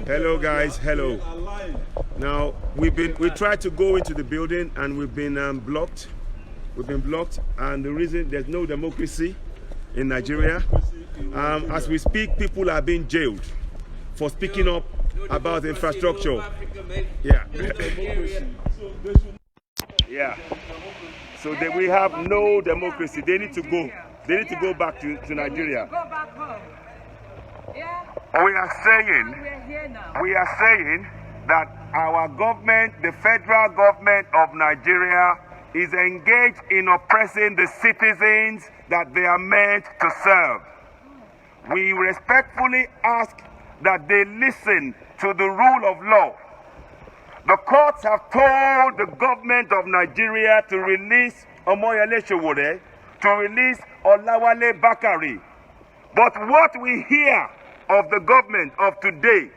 Hello guys, hello. Now we tried to go into the building and we've been blocked. We've been blocked, and the reason there's no democracy in Nigeria. As we speak, people are being jailed for speaking up about infrastructure. Yeah. Yeah. So we have no democracy. They need to go. They need to go back to Nigeria. Go back home. Yeah. We are saying that our government, the federal government of Nigeria, is engaged in oppressing the citizens that they are meant to serve. We respectfully ask that they listen to the rule of law. The courts have told the government of Nigeria to release Omoyele Sowore, to release Olawale Bakari. But what we hear of the government of today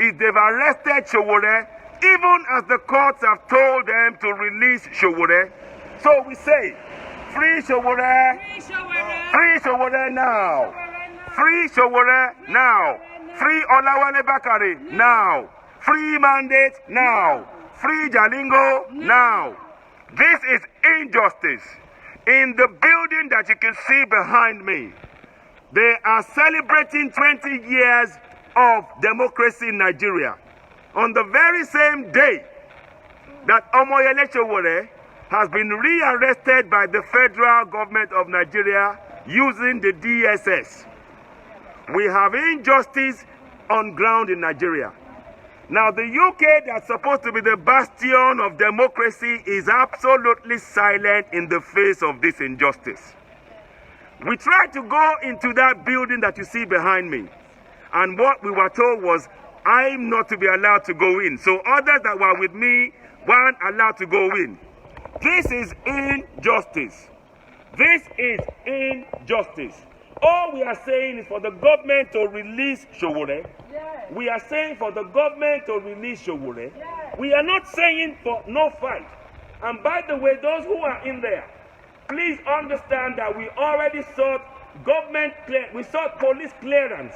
is they've arrested Sowore even as the courts have told them to release Sowore. So we say, free Sowore, free Sowore now, free Sowore now, free Olawale Bakari now, free Mandate now, free Jalingo now. This is injustice. In the building that you can see behind me, they are celebrating 20 years of democracy in Nigeria. On the very same day that Omoyele Sowore has been rearrested by the federal government of Nigeria using the DSS. We have injustice on ground in Nigeria. Now the UK, that's supposed to be the bastion of democracy, is absolutely silent in the face of this injustice. We tried to go into that building that you see behind me, and what we were told was, I'm not to be allowed to go in. So others that were with me weren't allowed to go in. This is injustice. This is injustice. All we are saying is for the government to release Sowore. Yes. We are saying for the government to release Sowore. Yes. We are not saying for no fight. And by the way, those who are in there, please understand that we already sought we sought police clearance.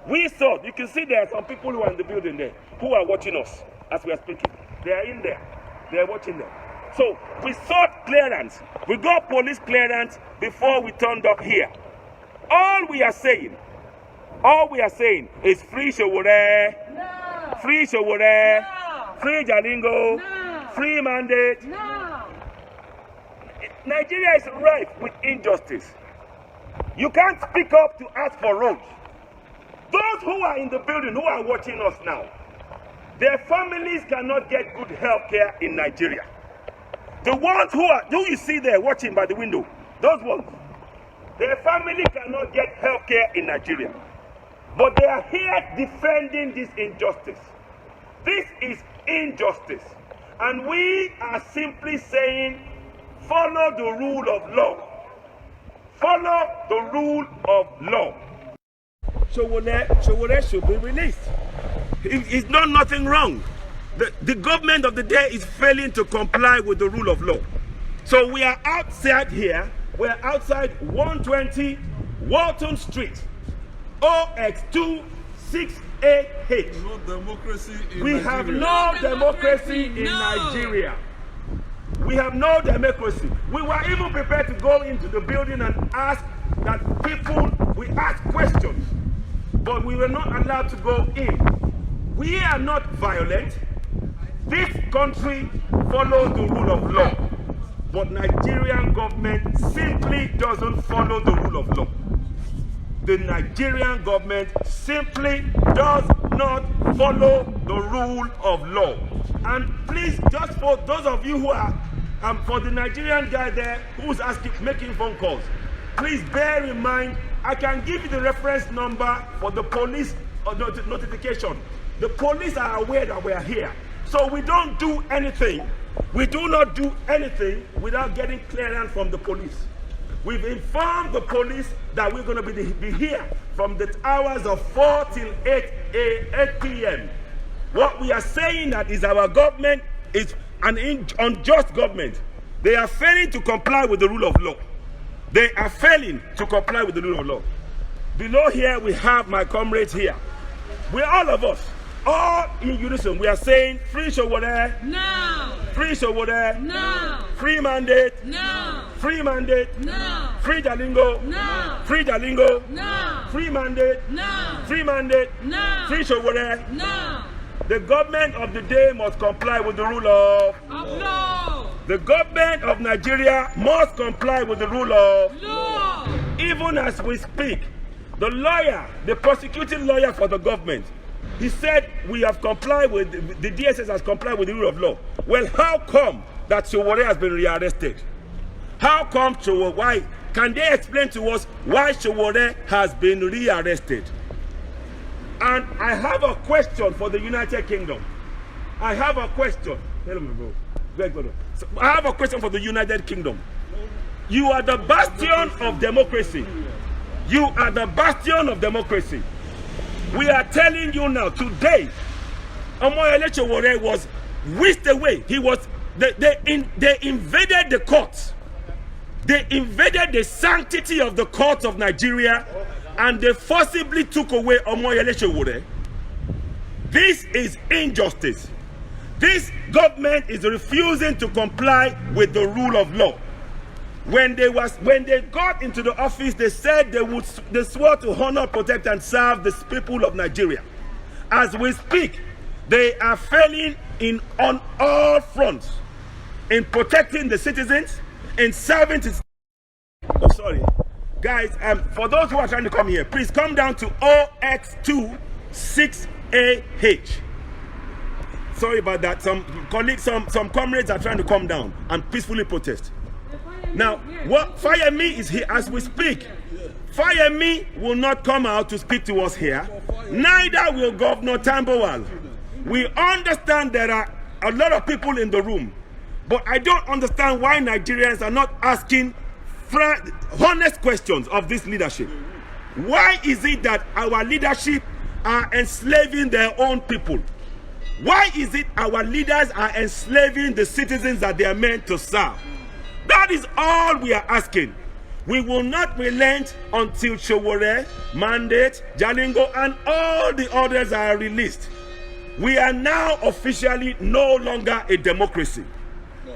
We sought, you can see there are some people who are in the building there who are watching us as we are speaking. They are in there. They are watching them. So we sought clearance. We got police clearance before we turned up here. All we are saying is free Sowore, no. Free Sowore, no. Free Jalingo, no. Free Mandate. No. Nigeria is rife with injustice. You can't speak up to ask for roads. Those who are in the building, who are watching us now, their families cannot get good health care in Nigeria. The ones who you see there watching by the window, those ones, their family cannot get health care in Nigeria. But they are here defending this injustice. This is injustice. And we are simply saying, follow the rule of law. Follow the rule of law. Sowore should be released. It's not nothing wrong. The government of the day is failing to comply with the rule of law. So we are outside here. We're outside 120 Walton Street, OX268H. No democracy in we Nigeria. have no democracy in Nigeria. We have no democracy. We were even prepared to go into the building and ask that we ask questions, but we were not allowed to go in. We are not violent. This country follows the rule of law. But Nigerian government simply doesn't follow the rule of law. The Nigerian government simply does not follow the rule of law. And please, just for those of you who are, for the Nigerian guy there who's making phone calls, please bear in mind, I can give you the reference number for the police notification. The police are aware that we are here. So we don't do anything. We do not do anything without getting clearance from the police. We've informed the police that we're going to be here from the hours of 4 till 8 p.m. What we are saying that is our government is an unjust government. They are failing to comply with the rule of law. They are failing to comply with the rule of law. Below here we have my comrades here. We're all of us. all in unison, we are saying free Sowore. No. Free Sowore. No. Free mandate. No. Free mandate. No. Free Jalingo. No. Free Jalingo. No. Free mandate. No. Free mandate. No. Free Sowore. No. The government of the day must comply with the rule of law. The government of Nigeria must comply with the rule of Law. Even as we speak, the lawyer, the prosecuting lawyer for the government, he said we have complied with, the DSS has complied with the rule of law. Well, how come that Sowore has been rearrested? How come Sowore? Why? Can they explain to us why Sowore has been rearrested? And I have a question for the United Kingdom. I have a question. Let me go. So I have a question for the United Kingdom. You are the bastion of democracy. You are the bastion of democracy. We are telling you now, today, Omoyele Sowore was whisked away. He was, they invaded the courts. They invaded the sanctity of the courts of Nigeria, and they forcibly took away Omoyele Sowore. This is injustice. This government is refusing to comply with the rule of law. When they got into the office, they said they swore to honor, protect, and serve the people of Nigeria. As we speak, they are failing on all fronts, in protecting the citizens, in serving the. Oh, sorry, guys. For those who are trying to come here, please come down to OX2 6AH. Sorry about that. Some colleagues, some comrades are trying to come down and peacefully protest. Now, what Fire Me is here as we speak. Fire Me will not come out to speak to us here. Neither will Governor Tambowal. We understand there are a lot of people in the room, but I don't understand why Nigerians are not asking honest questions of this leadership. Why is it that our leadership are enslaving their own people? Why is it our leaders are enslaving the citizens that they are meant to serve? That is all we are asking. We will not relent until Sowore, Mandate, Jalingo, and all the others are released. We are now officially no longer a democracy.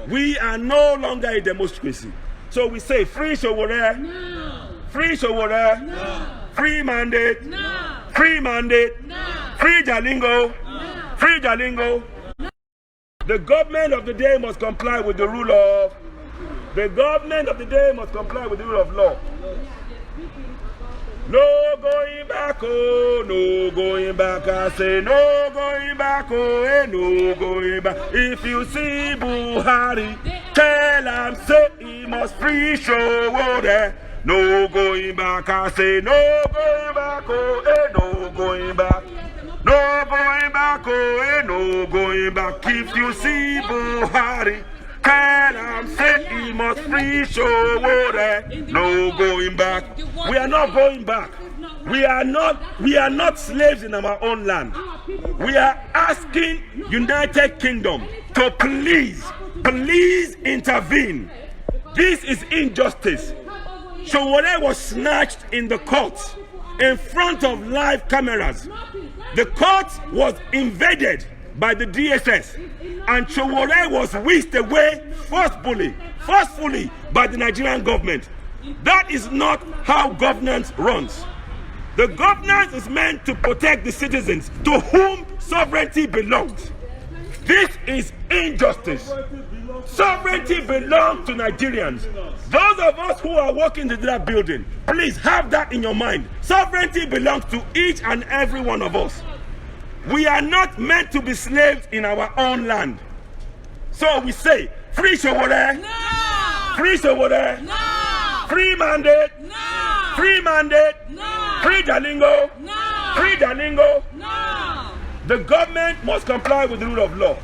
We are no longer a democracy. So we say free Sowore, No. free Sowore, No. free Mandate, No. free Mandate, No. free Jalingo, No. free Jalingo. The government of the day must comply with the rule of. The government of the day must comply with the rule of law. No going back, oh, no going back. I say no going back, oh, no going back. If you see Buhari, tell him say he must free Sowore. No going back, I say no going back, oh, no going back. No going back, oh, no going back. If you see Buhari, tell him say he must free Sowore. No going back. We are not going back. We are not slaves in our own land. We are asking United Kingdom to please intervene. This is injustice. Sowore was snatched in the courts in front of live cameras. The court was invaded by the DSS, and Sowore was whisked away forcefully by the Nigerian government. That is not how governance runs. The governance is meant to protect the citizens to whom sovereignty belongs. This is injustice. Sovereignty belongs to Nigerians. Those of us who are working in that building, please have that in your mind. Sovereignty belongs to each and every one of us. We are not meant to be slaves in our own land. So we say, free Sowore, No. free Sowore, No. free Mandate, No. free Mandate, No. free Jalingo, No. free Jalingo. No. The government must comply with the rule of law.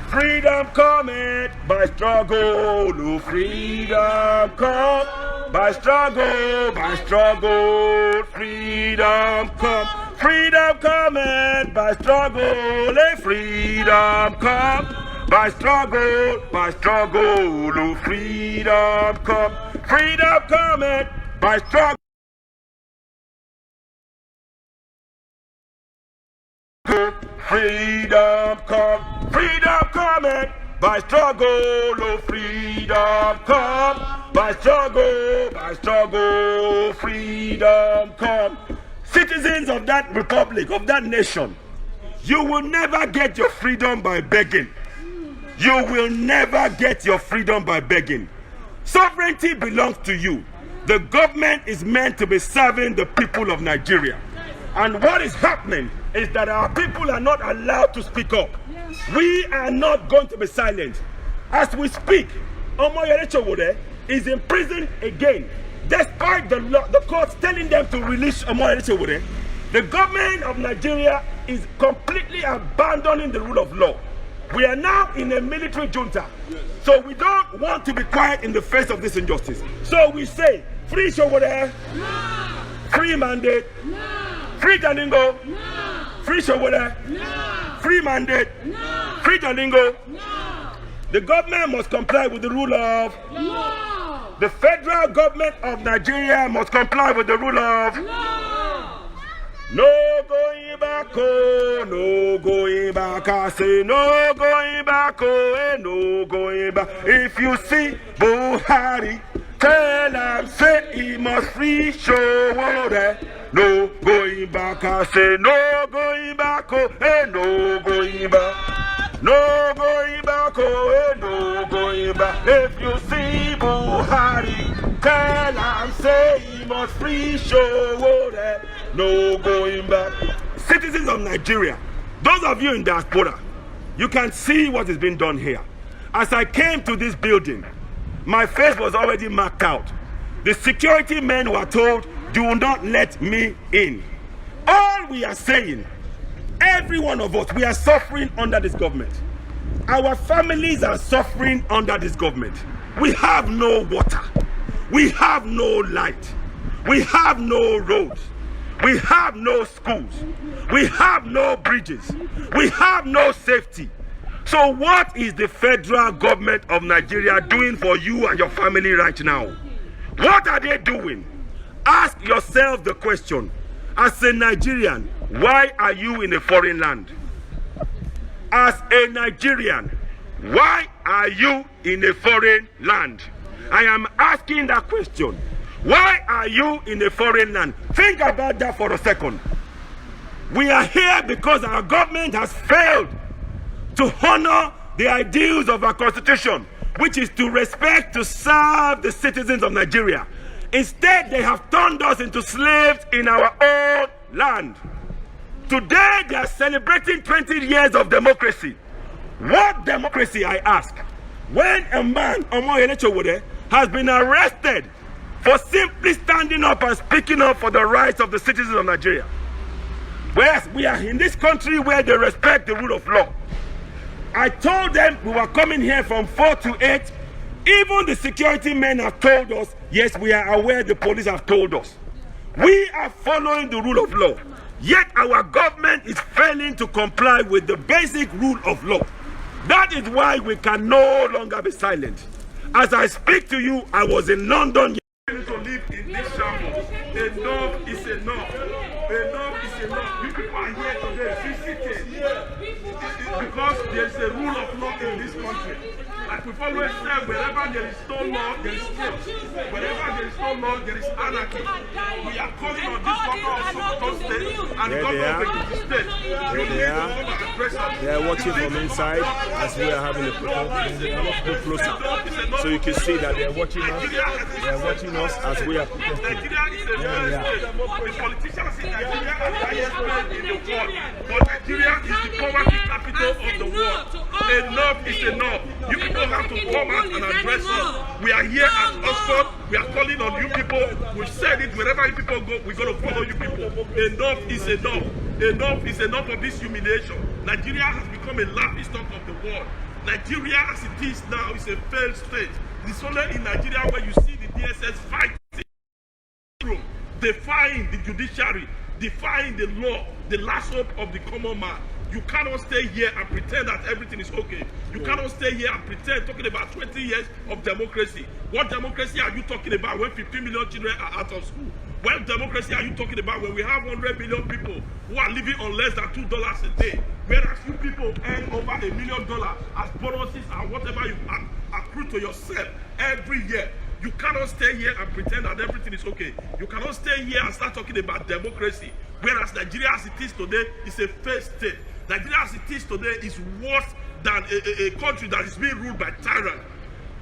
Freedom cometh by struggle, oh, freedom come by struggle, freedom come. Freedom cometh by struggle, freedom come by struggle, oh, freedom come. Freedom cometh by struggle. freedom come. Freedom cometh by struggle, oh freedom come. By struggle, freedom come. Citizens of that republic, of that nation, you will never get your freedom by begging. You will never get your freedom by begging. Sovereignty belongs to you. The government is meant to be serving the people of Nigeria. And what is happening is that our people are not allowed to speak up. We are not going to be silent. As we speak, Omoyele Sowore is in prison again. Despite the courts telling them to release Omoyele Sowore, the government of Nigeria is completely abandoning the rule of law. We are now in a military junta. So we don't want to be quiet in the face of this injustice. So we say, free Sowore, No! free mandate, No! free Jalingo, No! free Sowore, No! free mandate, No! free Jalingo. No! The government must comply with the rule of. No! The federal government of Nigeria must comply with the rule of. No! No going back, oh, no going back. I say no going back, oh, no going back. If you see Buhari, tell him say he must free Sowore. No going back. I say no going back, oh, no going back. No going back, oh, no going back. If you see Buhari, tell him say he must free Sowore. No going back. Citizens of Nigeria, those of you in diaspora, you can see what is being done here. As I came to this building, my face was already marked out. The security men were told, do not let me in. All we are saying, every one of us, we are suffering under this government. Our families are suffering under this government. We have no water. We have no light. We have no roads. We have no schools. We have no bridges. We have no safety. So what is the federal government of Nigeria doing for you and your family right now? What are they doing? Ask yourself the question. As a Nigerian, why are you in a foreign land? As a Nigerian, why are you in a foreign land? I am asking that question. Why are you in a foreign land? Think about that for a second. We are here because our government has failed to honor the ideals of our constitution, which is to respect, to serve the citizens of Nigeria. Instead, they have turned us into slaves in our own land. Today, they are celebrating 20 years of democracy. What democracy, I ask? When a man, Omoyele Sowore, has been arrested for simply standing up and speaking up for the rights of the citizens of Nigeria. Whereas we are in this country where they respect the rule of law. I told them we were coming here from 4 to 8. Even the security men have told us, yes, we are aware, the police have told us. We are following the rule of law. Yet our government is failing to comply with the basic rule of law. That is why we can no longer be silent. As I speak to you, I was in London. To live in this shambles. Enough is enough. Enough is enough. You people are here today visiting because there's a rule of law in this country. Like we've always said, wherever there is no law, there is chaos. Wherever there is no law, there is anarchy. We are calling on this governor of Sokoto State and the governor of the state. They are watching from inside as we are having a protest. Go closer, so you can see that they are watching us. They are watching us as we are protesting. Nigeria is a the politicians in Nigeria are the highest paid in the world, but Nigeria is the poverty capital of the world. Enough is enough. You people have to come out and address us. We are here at Oxford. We are calling on you people. We said it. Wherever you people go, we're going to follow you people. Enough is enough. Enough is enough of this humiliation. Nigeria has become a laughingstock of the world. Nigeria, as it is now, is a failed state. It's only in Nigeria where you see the DSS fighting, defying the judiciary, defying the law, the last hope of the common man. You cannot stay here and pretend that everything is okay. You cannot stay here and pretend talking about 20 years of democracy. What democracy are you talking about when 15 million children are out of school? What democracy are you talking about when we have 100 million people who are living on less than $2 a day, whereas you people earn over $1 million as bonuses and whatever you accrue to yourself every year? You cannot stay here and pretend that everything is okay. You cannot stay here and start talking about democracy, whereas Nigeria as it is today is a failed state. Nigeria as it is today is worse than a country that is being ruled by tyrants.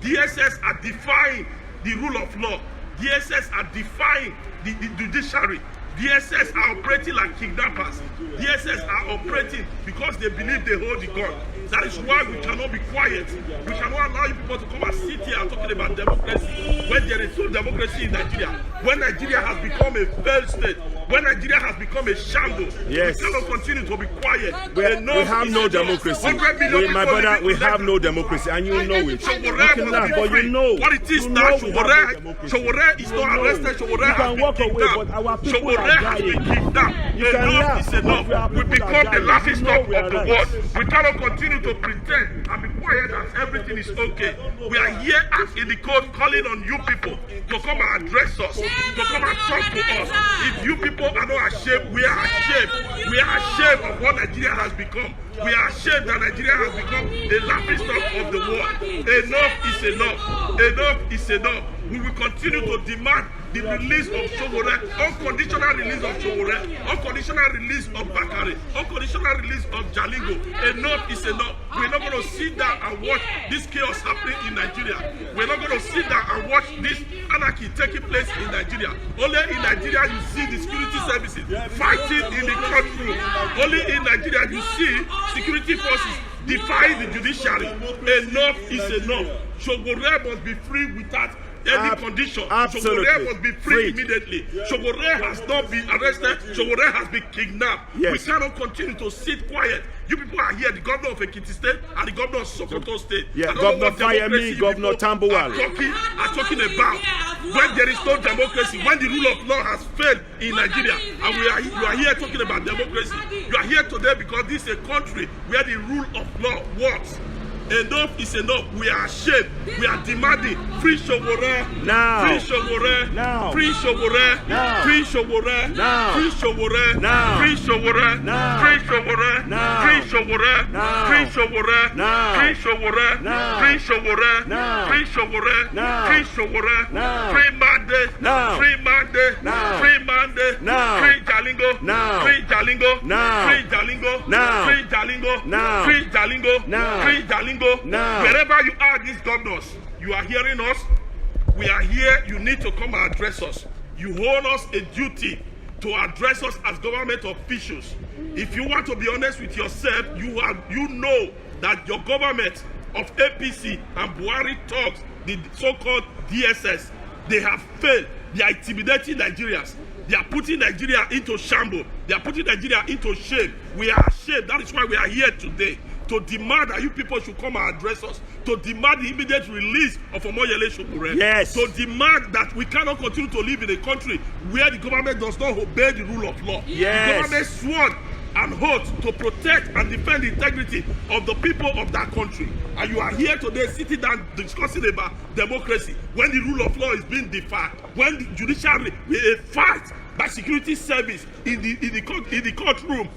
DSS are defying the rule of law. DSS are defying the judiciary. DSS are operating like kidnappers. DSS are operating because they believe they hold the gun. That is why we cannot be quiet. We cannot allow you people to come and sit here and talking about democracy when there is no democracy in Nigeria. When Nigeria has become a failed state, when Nigeria has become a shambles, yes, we cannot continue to be quiet. We have no democracy. My brother, we have no democracy, and you know it. You can laugh, but you know what it is now. Showore is not arrested. Showore has been kidnapped. Showore has been kidnapped. Enough is enough. We become the laughing stock of the world. We cannot continue to pretend and be quiet that everything is okay. We are here as in the court calling on you people to come and address us, to come and talk to us. If you people are not ashamed, we are ashamed. We are ashamed of what Nigeria has become. We are ashamed that Nigeria has become a laughing stock of the world. Enough is enough. Enough is enough. We will continue to demand the release of Showore, unconditional release of Showore, unconditional release of Bakare, unconditional release of Jalingo. Enough is enough. We're not going to sit down and watch this chaos happening in Nigeria. We're not going to sit down and watch this anarchy taking place in Nigeria. Only in Nigeria you see the security services fighting in the courtroom. Only in Nigeria you see security forces defying the judiciary. Enough is enough. Showore must be free without any condition. Showore must be free immediately. Showore has not been arrested. Showore has been kidnapped. Yes. We cannot continue to sit quiet. You people are here, the governor of Ekiti State and the governor of Sokoto State. Yeah, Governor Fayemi, Governor Tambuwal are talking about when there is no democracy, when the rule of law has failed in Nigeria, and you are here talking about democracy. You are here today because this is a country where the rule of law works. Enough is enough. We are ashamed. We are demanding free Showore now. Free Showore now. Free Showore now. Free Showore now. Free Showore now. Free Showore now. Free Showore now. Free Showore now. Free Showore now. Free Showore now. Free Showore now. Free Showore now. Free Showore now. Free Mande now. Free Mande now. Free Mande now. Free Jalingo now. Free Jalingo now. Free Jalingo now. Free Jalingo now. Free Jalingo now. Free Jalingo now. Wherever you are, these governors, you are hearing us. We are here. You need to come and address us. You hold us a duty to address us as government officials. If you want to be honest with yourself, you know that your government of APC and Buhari talks, the so-called DSS, they have failed. They are intimidating Nigerians. They are putting Nigeria into shambles. They are putting Nigeria into shame. We are ashamed. That is why we are here today, to demand that you people should come and address us, to demand the immediate release of Omoyele Showore. Yes. To demand that we cannot continue to live in a country where the government does not obey the rule of law. Yes. The government sworn and oath to protect and defend the integrity of the people of that country. And you are here today sitting down discussing about democracy when the rule of law is being defied, when the judiciary will fight by security service in the courtroom.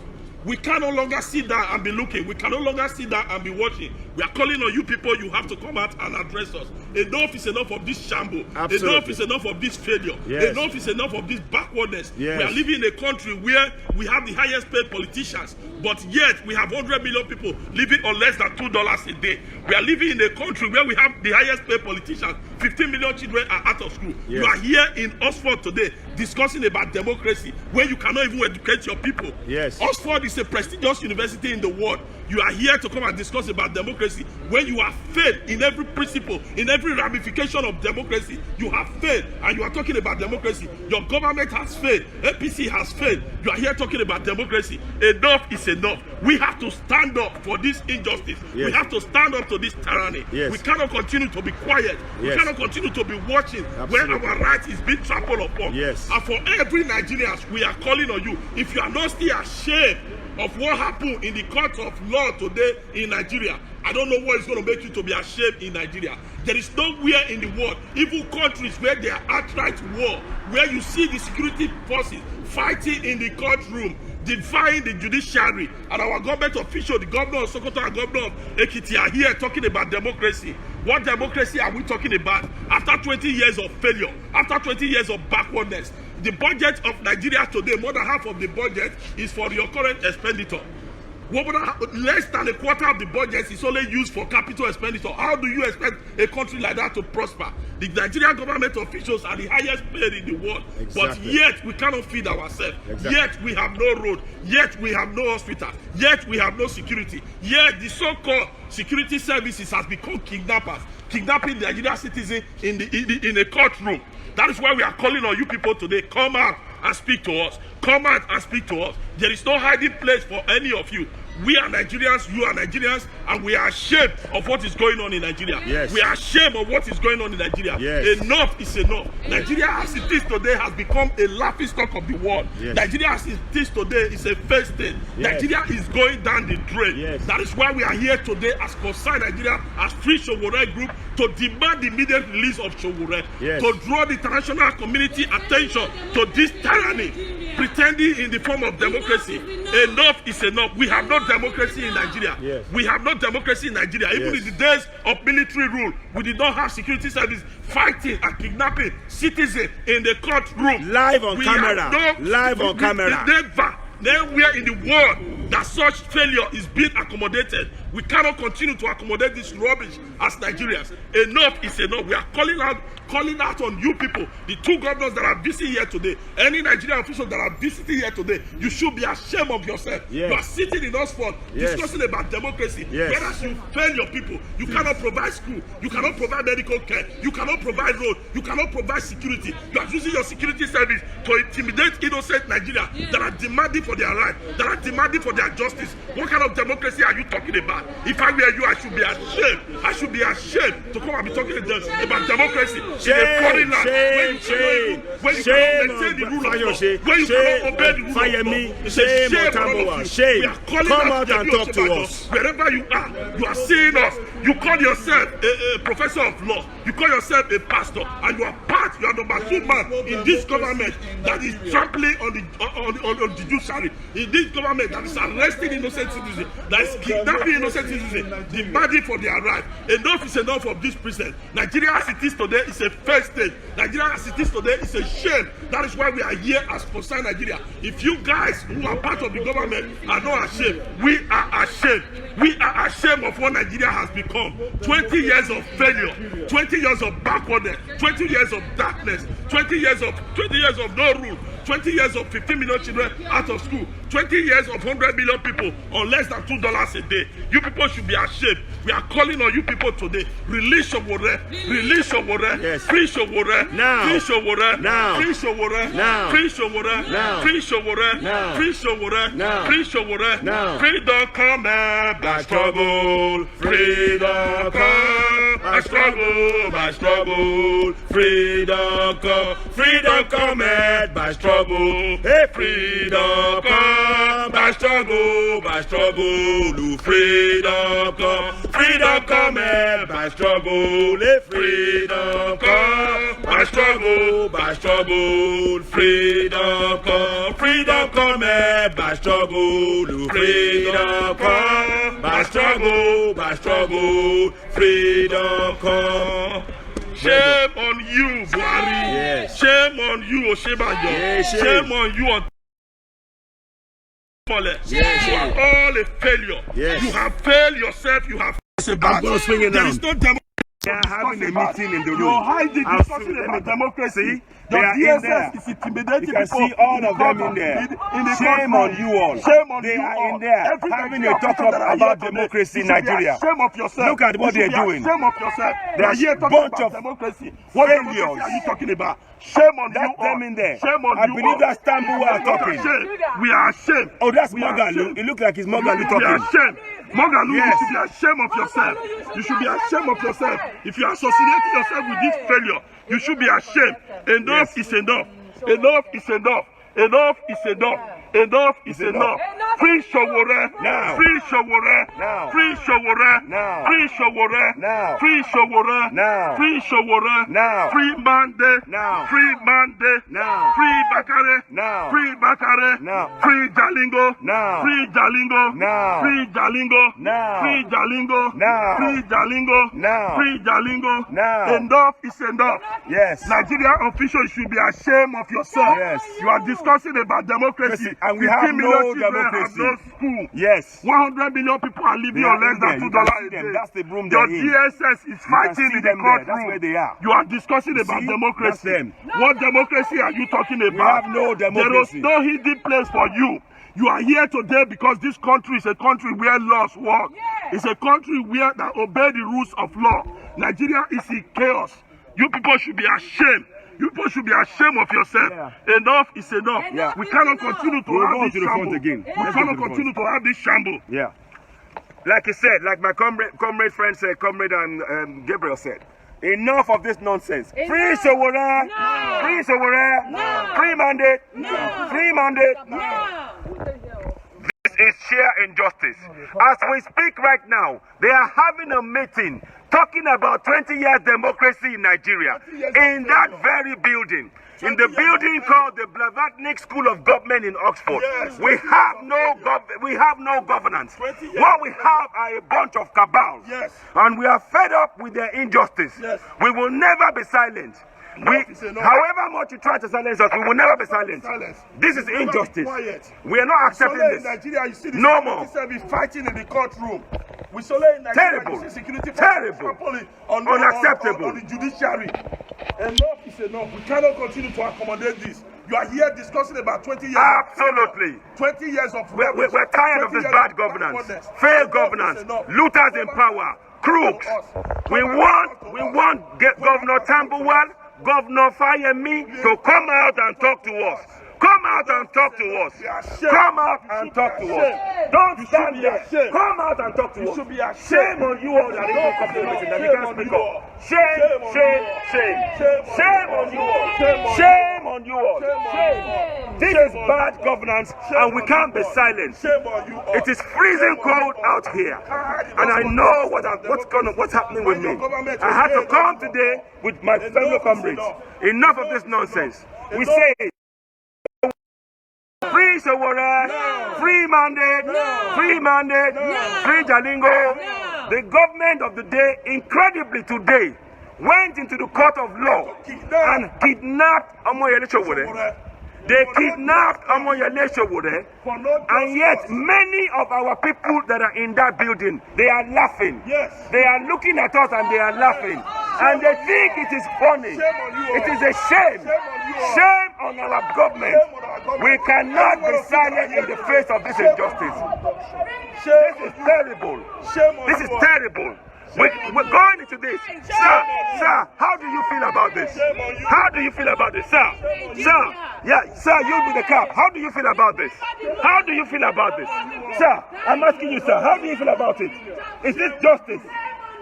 We can no longer sit down and be looking. We can no longer sit down and be watching. We are calling on you people. You have to come out and address us. Enough is enough of this shambles. Absolutely. Enough is enough of this failure. Yes. Enough is enough of this backwardness. Yes. We are living in a country where we have the highest paid politicians, but yet we have 100 million people living on less than $2 a day. We are living in a country where we have the highest paid politicians. 15 million children are out of school. Yes. You are here in Oxford today discussing about democracy when you cannot even educate your people. Yes. Oxford is a prestigious university in the world. You are here to come and discuss about democracy when you have failed in every principle, in every ramification of democracy. You have failed, and you are talking about democracy. Your government has failed. APC has failed. You are here talking about democracy. Enough is enough. We have to stand up for this injustice. Yes. We have to stand up to this tyranny. Yes. We cannot continue to be quiet. We Yes. cannot continue to be watching Absolutely. when our rights is being trampled upon. Yes. And for every Nigerians, we are calling on you. If you are not still ashamed of what happened in the court of law today in Nigeria, I don't know what is going to make you to be ashamed in Nigeria. There is nowhere in the world, even countries where there are outright war, where you see the security forces fighting in the courtroom, defying the judiciary, and our government official, the governor of Sokoto and governor of Ekiti, are here talking about democracy. What democracy are we talking about? After 20 years of failure, after 20 years of backwardness, the budget of Nigeria today, more than half of the budget is for your current expenditure. Less than a quarter of the budget is only used for capital expenditure. How do you expect a country like that to prosper? The Nigerian government officials are the highest paid in the world, but yet we cannot feed ourselves. Yet we have no road. Yet we have no hospital. Yet we have no security. Yet the so-called security services has become kidnappers, kidnapping the Nigerian citizen in a courtroom. That is why we are calling on you people today. Come out and speak to us. Come out and speak to us. There is no hiding place for any of you. We are Nigerians, you are Nigerians, and we are ashamed of what is going on in Nigeria. Yes. We are ashamed of what is going on in Nigeria. Yes. Enough is enough. Nigeria as it is today has become a laughingstock of the world. Yes. Nigeria as it is today is a failed state. Yes. Nigeria is going down the drain. Yes. That is why we are here today as Concerned Nigeria, as Free Showore Group, to demand the immediate release of Showore, yes, to draw the international community attention to this tyranny, pretending in the form of democracy. Enough is enough. We have no democracy in Nigeria. Yes. We have no democracy in Nigeria. Even Yes. in the days of military rule, we did not have security service fighting and kidnapping citizens in the courtroom. Live on camera. Live on camera. Nowhere in the world that such failure is being accommodated. We cannot continue to accommodate this rubbish as Nigerians. Enough is enough. We are calling out on you people, the two governors that are visiting here today, any Nigerian officials that are visiting here today. You should be ashamed of yourself. Yes. You are sitting in Oxford, yes, discussing about democracy. Yes. Whereas you fail your people, you cannot provide school, you cannot provide medical care, you cannot provide road, you cannot provide security. You are using your security service to intimidate innocent Nigeria that are demanding for their right, that are demanding for their justice. What kind of democracy are you talking about? If I were you, I should be ashamed. I should be ashamed to come and be talking about democracy. Shame, when you cannot maintain the rule of law, when you cannot obey the rule of law, it's a shame for all of you. Shame. We are calling Come out out and talk to us. Wherever you are seeing us. You call yourself a professor of law, you call yourself a pastor, and you are number 2 man in this government that is trampling on the judiciary, in this government that is arresting innocent citizens, that is kidnapping innocent citizens, demanding for their right. Enough is enough of this prison. Nigeria as it is today is a failed state. Nigeria as it is today is a shame. That is why we are here as Concerned Nigeria. If you guys who are part of the government are not ashamed, we are ashamed. We are ashamed of what Nigeria has become. 20 years of failure, 20 years of backwardness, 20 years of darkness, 20 years of no rule, 20 years of 15 million children out of school, 20 years of 100 million people on less than $2 a day. You people should be ashamed. We are calling on you people today. Release Showore. Release Showore. Yes. Free Showore. Now. Free Showore. Now. Free Showore. Now. Free Showore. Now. Free Showore. Now. Free Showore. Now. Free Showore. Now. Freedom come by struggle. Freedom come by struggle. By struggle. Freedom come. Freedom come by struggle. Hey, freedom come by struggle. By struggle. Freedom come. Freedom come by struggle. Hey, freedom come by struggle. By struggle. Freedom come. Freedom come by struggle. Freedom come by struggle. By struggle. Freedom come. Shame on you, Buhari. Yes. Shame on you, Oshibanjo. Yes, shame on you, Yes. You are all a failure. Yes. You have failed yourself. You have. I'm going to swing it There down. is no democracy. They are having a meeting in the room. You're hiding, I'll discussing see- about democracy. They Your are in there. DSS is intimidating You can people. see all of them in there. In the Shame courtroom. on you all. Shame on They you are all. in there Every having Nigerian a talk people that are about here today, democracy in you should be Nigeria. ashamed of yourself. Look at what You should they're be doing. Shame of yourself. They They're are here talking bunch about of democracy. What democracy failures. are you talking about? Shame on That's you all. them in there. Shame on I you believe all. that's Tambu who are talking. We are ashamed. Oh, that's We are Mogalu. ashamed. It looks like it's Mogalu We are talking. ashamed. Mogalu, Yes. you should be ashamed of yourself. You should be ashamed of yourself. If you are associating yourself with this failure, you should be ashamed. Enough is enough. Enough is enough. Enough is enough. Enough is enough. Free Showore. Now. Free Showore. Now. Free Showore. Now. Free Showore. Now. Free Showore. Now. Free Showore. Now. Free Mande. Now. Free Mande. Now. Free Bakare. Now. Free Bakare. Now. Free Jalingo. Now. Free Jalingo. Now. Free Jalingo. Now. Free Jalingo. Now. Free Jalingo. Now. Free Jalingo. Now. Enough is enough. Yes. Nigerian officials should be ashamed of yourself. Yes. You are discussing about democracy. And we 15 have million no children democracy. have no school. Yes. 100 million people are living They on are less in than there. You $2 can a see them. day. That's the room Your they're in. DSS is fighting see in the them there. That's courtroom. where they are. You are discussing about See? democracy. That's them. What democracy are you talking about? We have no democracy. There is no hidden place for you. You are here today because this country is a country where laws work. It's a country where they obey the rules of law. Nigeria is in chaos. You people should be ashamed. You people should be ashamed of yourself. Yeah. Enough is enough. Yeah. We cannot continue to We'll go have to this the front shamble. again. We Let's go cannot to the continue to have this shamble. Yeah. Like he said, like my comrade friend said, comrade and Gabriel said, enough of this nonsense. Free Showore. No. Free Showore. No. Free mandate. No. Free mandate. No. This is sheer injustice. As we speak right now, they are having a meeting talking about 20 years democracy in Nigeria in that very building. In the building called the Blavatnik School of Government in Oxford. Yes. We have no governance. 20 years. What we have are a bunch of cabals. Yes. And we are fed up with their injustice. Yes. We will never be silent. Enough is enough. However much you try to silence us, we will never be silent. Silence. This is Never be injustice. quiet. We are not accepting Sole in this. Nigeria, you see the No security more. service fighting in the courtroom. We Sole in Nigeria, Terrible. you see security Terrible. Unacceptable. On the judiciary. Enough is enough. We cannot continue to accommodate this. You are here discussing about 20 years. Absolutely. 20 years of We're tired of this bad governance, failed governance, looters in power, crooks. We want Governor Tambuwal, Governor Fayemi to come out and talk to us. Come out and talk to us. Come out and talk to us. Don't stand there. Come out and talk to us. Shame on you all that don't come to the meeting, that you can't speak up. Shame, shame, shame. Shame on you all. Shame on you all. Shame. This is bad governance and we can't be silent. It is freezing cold out here. And I know what's happening with me. I had to come today with my fellow comrades. Enough of this nonsense. We say free Showore, free mandate, free mandate, free Jalingo. The government of the day, incredibly today, went into the court of law and kidnapped Omoyele Showore. They kidnapped Omoyele Showore, and yet many of our people that are in that building, they are laughing. Yes. They are looking at us and they are laughing. And they think it is funny. It is a shame. Shame on our government. We cannot be silent in the face of this injustice. This is terrible. This is terrible. We're going into this. Sir, how do you feel about this? How do you feel about this, sir? Sir, you'll be the cap. How do you feel about this? How do you feel about this? Sir, I'm asking you, sir, how do you feel about it? Is this justice?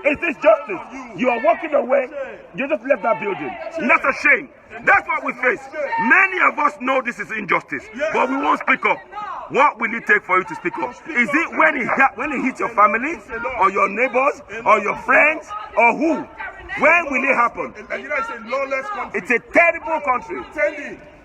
Is this justice? You are walking away, you just left that building. That's a shame. That's what we face. Many of us know this is injustice, but we won't speak up. What will it take for you to speak up? Is it when it hits your family, or your neighbors, or your friends, or who? When will it happen? Nigeria is a lawless country. It's a terrible country.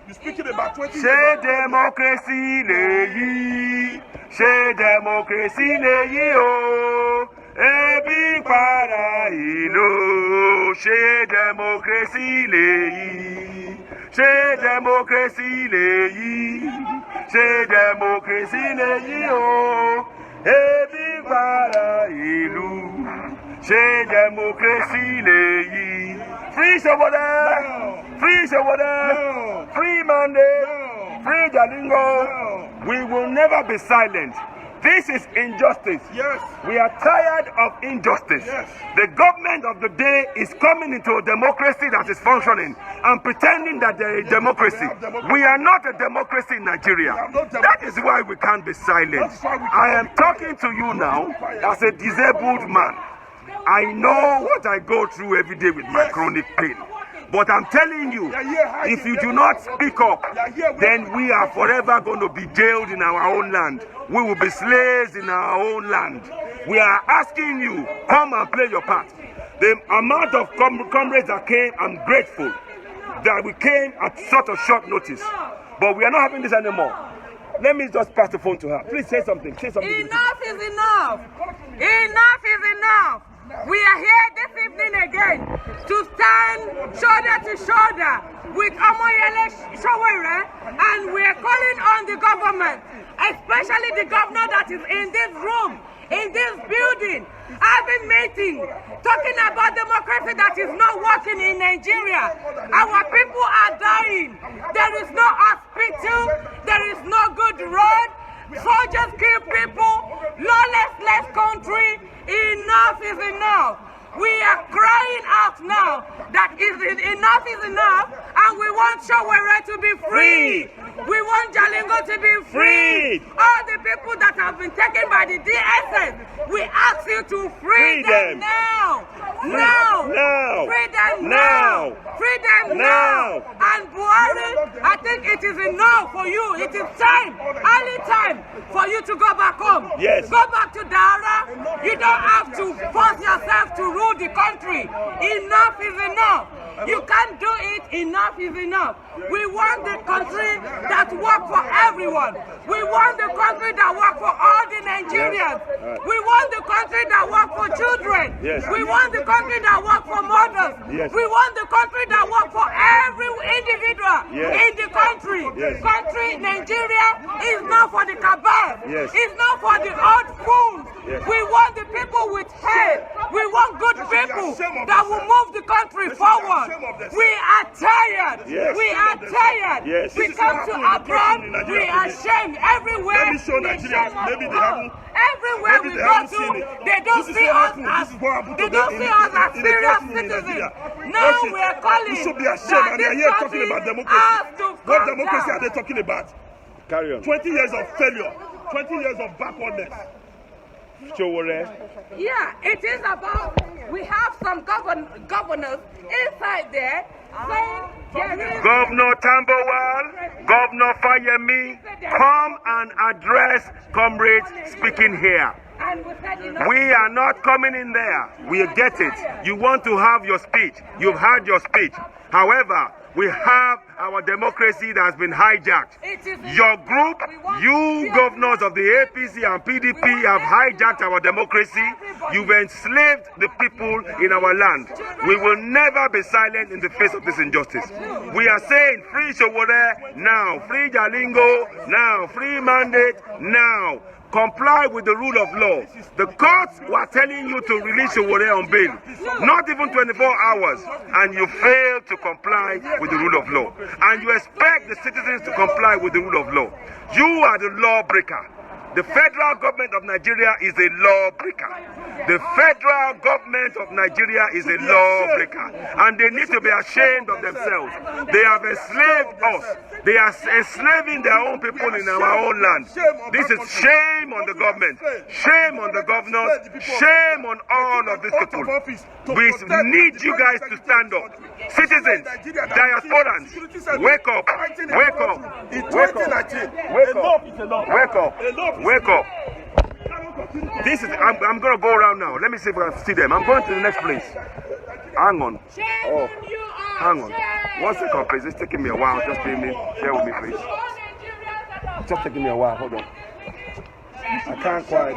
You're speaking about 20 Ṣé democracy lèyí? Ṣé democracy lèyí o? Ebi para ìlú. Ṣé democracy lèyí? Ṣé democracy lèyí? Ṣé democracy lèyí o? Ebi para ìlú. Ṣé democracy lèyí? Free Showore! Free Showore! Free mandate! Free Jalingo! We will never be silent. This is injustice. Yes. We are tired of injustice. Yes. The government of the day is coming into a democracy that is functioning and pretending that there is democracy. We are not a democracy in Nigeria. That is why we can't be silent. I am talking to you now as a disabled man. I know what I go through every day with my chronic pain. But I'm telling you, if you do not speak up, then we are forever going to be jailed in our own land. We will be slaves in our own land. We are asking you, come and play your part. The amount of comrades that came, I'm grateful that we came at sort of short notice. But we are not having this anymore. Let me just pass the phone to her. Please say something. Say something. Enough is enough. Enough is enough. We are here this evening again to stand shoulder to shoulder with Omoyele Sowore, and we are calling on the government, especially the governor that is in this room, in this building, having meeting, talking about democracy that is not working in Nigeria. Our people are dying. There is no hospital. There is no good road. Soldiers kill people. Lawless country. Enough is enough. We are crying out now that enough is enough, and we want Sowore to be free. We want Jalingo to be free. All the people that have been taken by the DSS, we ask you to free them now. Now. Free them now. Free them now. And Buhari, I think it is enough for you. It is time, early time, for you to go back home. Yes. Go back to Dara. You don't have to force yourself to rule the country. Enough is enough. You can't do it. Enough is enough. We want the country that works for everyone. We want the country that works for all the Nigerians. We want the country that works for children. We want the country that works for mothers. We want the country that works for every individual in the country. Country Nigeria is not for the cabal. It's not for the old fools. We want the people with head. We want good people that will move the country forward. We are tired. We are tired. We come to abroad. We are ashamed everywhere. Let me show Nigeria. Maybe they haven't. Everywhere we go to, they don't see us as serious citizens. Now we are calling. You should be ashamed, and they are here talking about democracy. What democracy are they talking about? Carry on. 20 years of failure. 20 years of backwardness. Sowore. Yeah, it is about, we have some governors inside there saying Governor Tambowal, Governor Fayemi, come and address comrades speaking here. We are not coming in there. We get it. You want to have your speech. You've had your speech. However, we have our democracy that has been hijacked. Your group, you governors of the APC and PDP have hijacked our democracy. You've enslaved the people in our land. We will never be silent in the face of this injustice. We are saying free Sowore now, free Jalingo now, free mandate now. Comply with the rule of law. The courts were telling you to release Sowore on bail, not even 24 hours, and you fail to comply with the rule of law. And you expect the citizens to comply with the rule of law. You are the lawbreaker. The federal government of Nigeria is a lawbreaker. The federal government of Nigeria is a lawbreaker. And they need to be ashamed of themselves. They have enslaved us. They are enslaving their own people in our own land. This is shame on the government. Shame on the governors. Shame on all of these people. We need you guys to stand up. Citizens, diasporans, wake up. Wake up. Wake up. Wake up. Wake up. Wake up. This is, I'm going to go around now. Let me see if I can see them. I'm going to the next place. Hang on. Oh, hang on. 1 second, please. It's taking me a while. Just bear with me, please. It's just taking me a while. Hold on. I can't quite.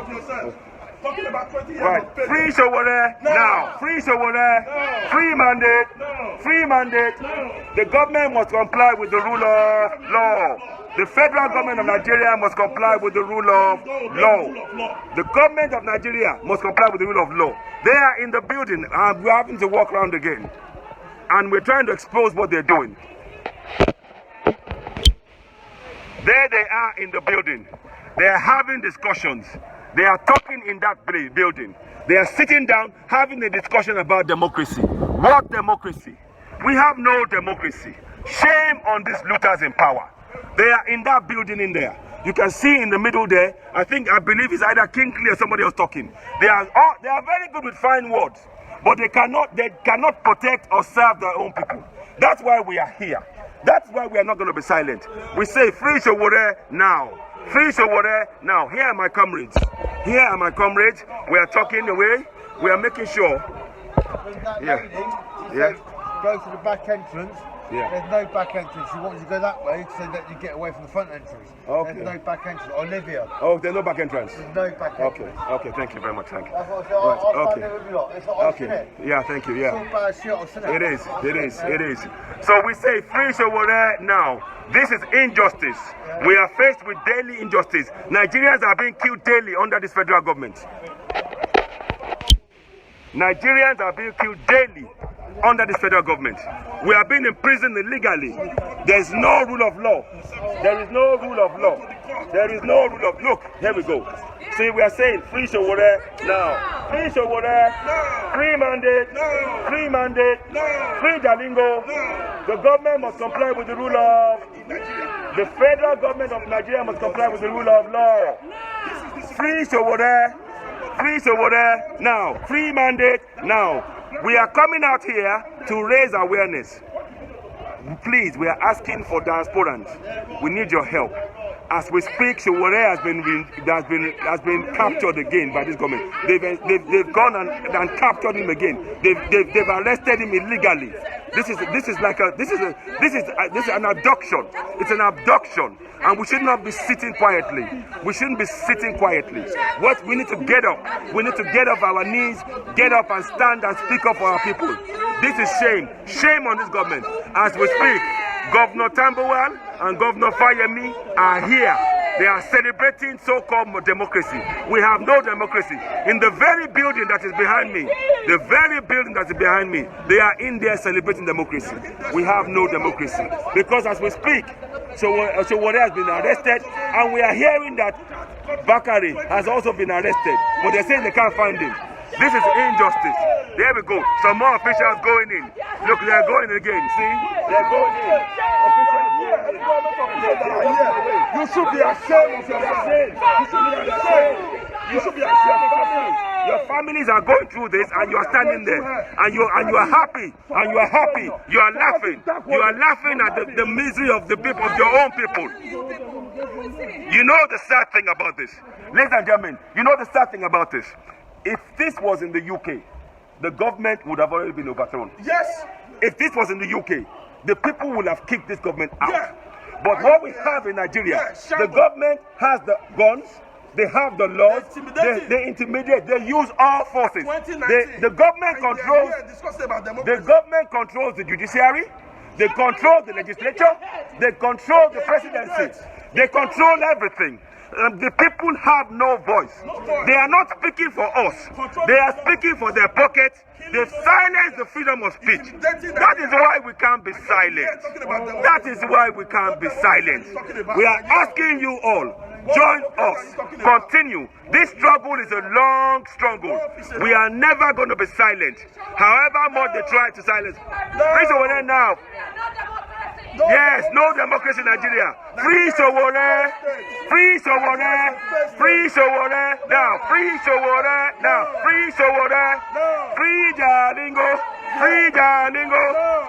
Right. Free Sowore now. Free Sowore. Free mandate. Free mandate. The government must comply with the rule of law. The federal government of Nigeria must comply with the rule of law. The government of Nigeria must comply with the rule of law. They are in the building and we're having to walk around again. And we're trying to expose what they're doing. There they are in the building. They are having discussions. They are talking in that building. They are sitting down having a discussion about democracy. What democracy? We have no democracy. Shame on these looters in power. They are in that building in there. You can see in the middle there, I believe it's either Kingsley or somebody else talking. They are very good with fine words. but they cannot protect or serve their own people. That's why we are here. That's why we are not going to be silent. We say free Sowore now. Free Sowore now. Here are my comrades. Here are my comrades. We are talking away. We are making sure. Yeah. Go to the back entrance. Yeah. There's no back entrance. You want to go that way so that you get away from the front entrance. Okay. There's no back entrance. Olivia. Oh, there's no back entrance. There's no back entrance. Okay. Thank you very much. Thank you. That's what I said. I'll stand there with you lot. It's like, Okay. Yeah. Thank you. Yeah. It's all bad shit, isn't it? It is. So we say free Sowore now. This is injustice. We are faced with daily injustice. Nigerians are being killed daily under this federal government. Nigerians are being killed daily under this federal government. We are being imprisoned illegally. There is no rule of law. There is no rule of law. There is no rule of... Look, here we go. See, we are saying free Sowore now. Free Sowore, free mandate, free mandate, free Jalingo. The government must comply with the rule of... The federal government of Nigeria must comply with the rule of law. Free Sowore, free Sowore now. Free mandate now. We are coming out here to raise awareness. Please, we are asking for diasporans. We need your help. As we speak, Sowore has been captured again by this government. They've gone and captured him again. They've arrested him illegally. This is an abduction. It's an abduction, and we should not be sitting quietly. We shouldn't be sitting quietly. What we need to get up. We need to get off our knees, get up and stand and speak up for our people. This is shame. Shame on this government. As we speak, Governor Tambowal and Governor Fayemi are here. They are celebrating so-called democracy. We have no democracy. In the very building that is behind me, they are in there celebrating democracy. We have no democracy. Because as we speak, Sowore has been arrested, and we are hearing that Bakari has also been arrested, but they're saying they can't find him. This is injustice. There we go. Some more officials going in. Look, they're going again. See? They're going in. You should be ashamed of yourself. You should be ashamed. Your families are going through this, and you are standing there, and you are happy, You are laughing. You are laughing at the misery of the people, of your own people. You know the sad thing about this, ladies and gentlemen. You know the sad thing about this. If this was in the UK, the government would have already been overthrown. Yes. If this was in the UK, the people would have kicked this government out. Yeah. But what we have in Nigeria, the government has the guns, they have the laws, they intimidate, they use all forces. The government controls the judiciary, they control the legislature, they control the presidency, they control everything. The people have no voice. They are not speaking for us. They are speaking for their pockets. They silence the freedom of speech. That is why we can't be silent. That is why we can't be silent. We are asking you all, join us. Continue. This struggle is a long struggle. We are never going to be silent. However much they try to silence. Free Sowore now. Yes, no democracy in Nigeria. Free Sowore. Free Sowore. Free Sowore now. Free Sowore now. Free Sowore. Free Jalingo. Free Jalingo.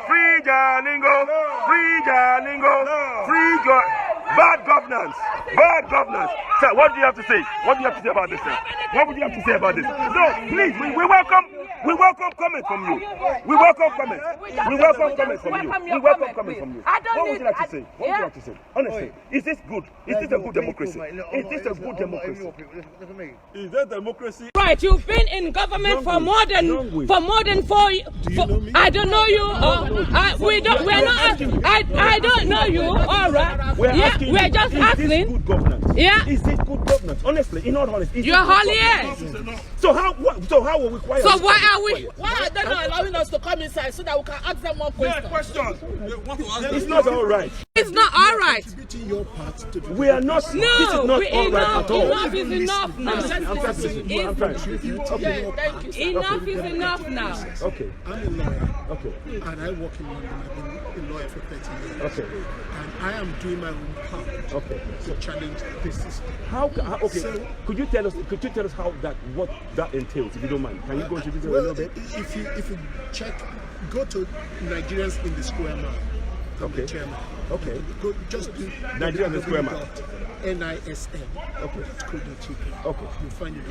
Free Jalingo. Free Jalingo. Free bad governance. Bad governance. Sir, what do you have to say? What do you have to say about this, sir? What would you have to say about this? No, please, we welcome comment from you. We welcome comment. We welcome comment from you. We welcome comment from you. What would you like to say? What would you like to say? Honestly, is this good? Is this a good democracy? Is this a good democracy? Is that democracy? Right, you've been in government for more than 4 years. I don't know you. We're not. I don't know you. All right. We're just asking. Is this good governance? Yeah. Is this good governance? Honestly, in all honesty. You're Holly. So how will we quiet? So why are we? Why are they not allowing us to come inside so that we can ask them more questions? It's not all right. It's not all right. We are not. No, this is not all right at all. Enough is enough now. I'm trying. Okay. Enough is enough now. Okay. I'm a lawyer. Okay. And I work in London. I've been a lawyer for 30 years. Okay. And I am doing my own part to challenge this system. Okay. So, could you tell us how what that entails, if you don't mind? Can you go into detail? little bit? If you check, go to Nigerians in the square mile. Okay. Chairman. Okay. Go, just do Nigerians in the square mile. NISM. Okay. It's called the chicken. Okay. You'll find it.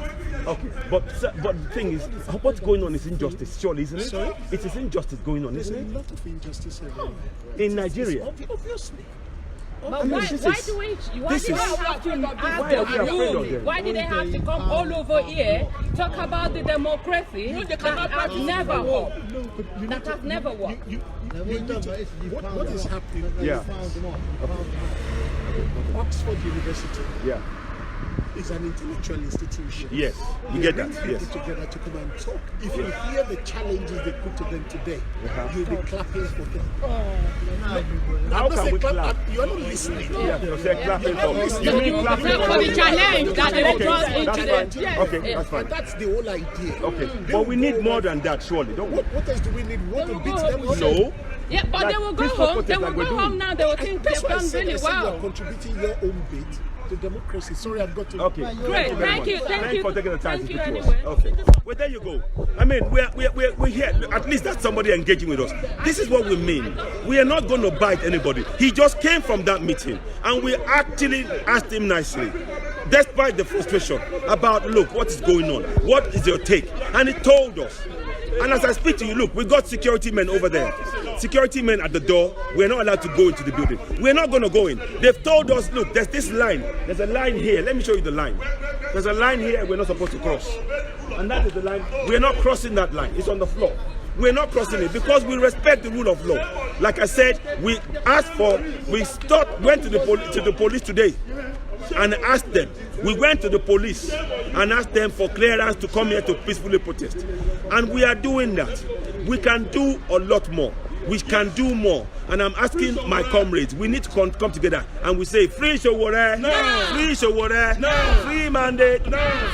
Okay. But the thing is, what's going on is injustice, surely, isn't it? Sorry? It is injustice going on, There's isn't a it? lot of injustice everywhere. In Nigeria. Obviously. But why do they have to why are we afraid of them? Why do they have to come all over here, talk about the democracy that has never worked? That has never worked. What is happening? Yeah. Oxford University Yeah. is an intellectual institution. Yes. You get that. People Yes. together to come and talk. If you hear the challenges they put to them today, you'll be clapping for them. How can we clap? You're not listening. Yeah, so they're clapping for. You mean clapping For the challenge that they brought Okay, into that's the fine. Okay, that's fine. And that's the whole idea. Okay, but we need more than that, surely, don't we? What else do we need? We want to beat them with? No. Yeah, but Like they will go peaceful home. They protest will like go we're home doing. now. They will think That's they've why I done said really you well. are contributing your own bit to democracy. Sorry, I've got to. Okay. Great, thank you, Thank you for taking the time to Thank speak you to us. anyway. Okay. Well, there you go. I mean, we're here. At least that's somebody engaging with us. This is what we mean. We are not going to bite anybody. He just came from that meeting, and we actually asked him nicely, despite the frustration, about, look, what is going on? What is your take? And he told us. And as I speak to you, look, we got security men over there. Security men at the door. We're not allowed to go into the building. We're not going to go in. They've told us, look, there's this line. There's a line here. Let me show you the line. There's a line here we're not supposed to cross. And that is the line. We're not crossing that line. It's on the floor. We're not crossing it because we respect the rule of law. Like I said, we went to the police today and asked them. We went to the police and asked them for clearance to come here to peacefully protest. And we are doing that. We can do a lot more. We can do more. And I'm asking my comrades, we need to come together and we say, free Sowore, free Sowore, free mandate,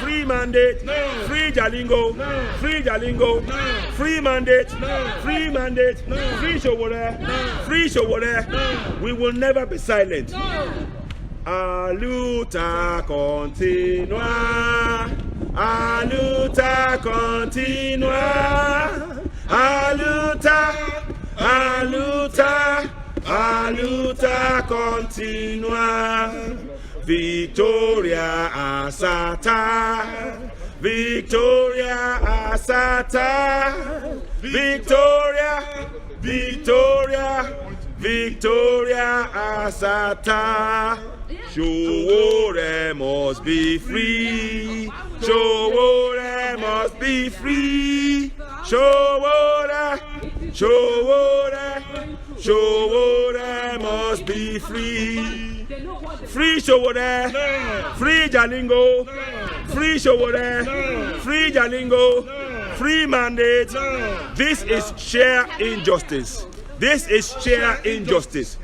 free mandate, free Jalingo, free Jalingo, free mandate, free mandate, free Sowore, free Sowore. We will never be silent. A luta continua, a luta continua, a luta, a luta, a luta continua. Victoria Asata, Victoria Asata, Victoria, Victoria, Victoria Asata. Sowore must be free. Sowore must be free. Sowore, Sowore, Sowore must be free. Free Sowore, free Jalingo, free Sowore, free Jalingo, free mandate. This is sheer injustice. This is sheer injustice.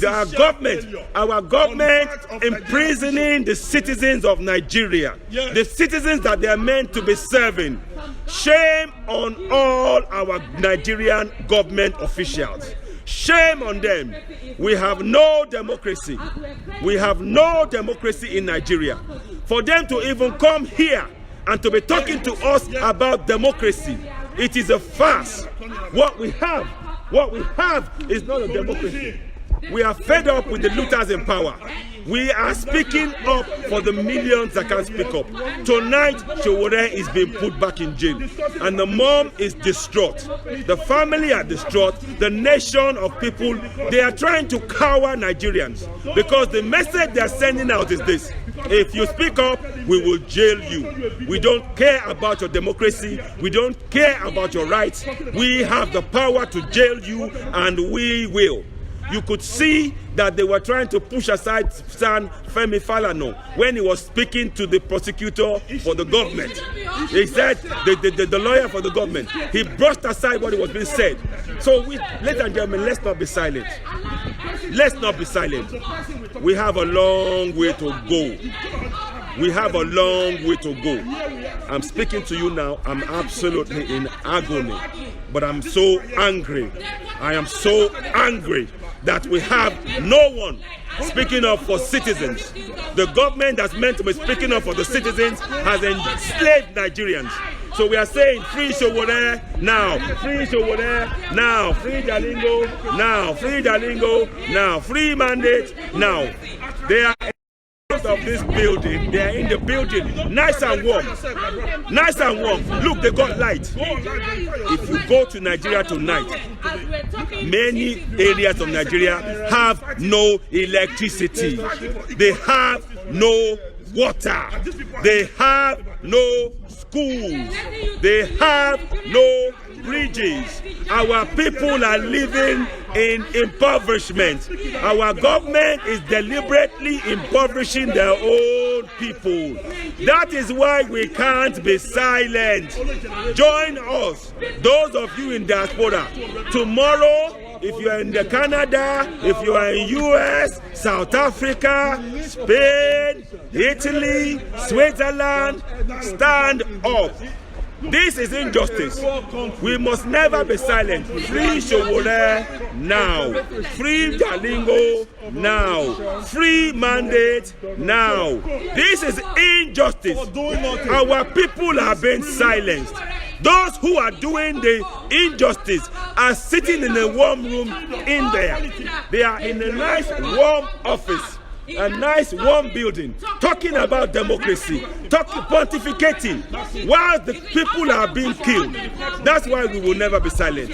Our government imprisoning the citizens of Nigeria, the citizens that they are meant to be serving. Shame on all our Nigerian government officials. Shame on them. We have no democracy. We have no democracy in Nigeria. For them to even come here and to be talking to us about democracy, it is a farce. What we have is not a democracy. We are fed up with the looters in power. We are speaking up for the millions that can speak up. Tonight, Sowore is being put back in jail. And the mom is distraught. The family are distraught. The nation of people, they are trying to cower Nigerians. Because the message they are sending out is this: if you speak up, we will jail you. We don't care about your democracy. We don't care about your rights. We have the power to jail you, and we will. You could see that they were trying to push aside San Femi Falana when he was speaking to the prosecutor for the government. He said, the lawyer for the government, he brushed aside what was being said. So, ladies and gentlemen, let's not be silent. Let's not be silent. We have a long way to go. We have a long way to go. I'm speaking to you now. I'm absolutely in agony. But I'm so angry. I am so angry that we have no one speaking up for citizens. The government that's meant to be speaking up for the citizens has enslaved Nigerians. So we are saying free Showore now, free Showore now, free Jalingo now, free Jalingo now, free mandate now. They are of this building, they are in the building, nice and warm, nice and warm. Look, they got light. If you go to Nigeria tonight, many areas of Nigeria have no electricity, they have no water, they have no schools, they have no bridges. Our people are living in impoverishment. Our government is deliberately impoverishing their own people. That is why we can't be silent. Join us, those of you in diaspora. Tomorrow, if you are in Canada, if you are in US, South Africa, Spain, Italy, Switzerland, stand up. This is injustice. We must never be silent. Free Showore now. Free Jalingo now. Free mandate now. This is injustice. Our people are being silenced. Those who are doing the injustice are sitting in a warm room in there. They are in a nice warm office, a nice warm building, talking about democracy, pontificating while the people are being killed. That's why we will never be silent.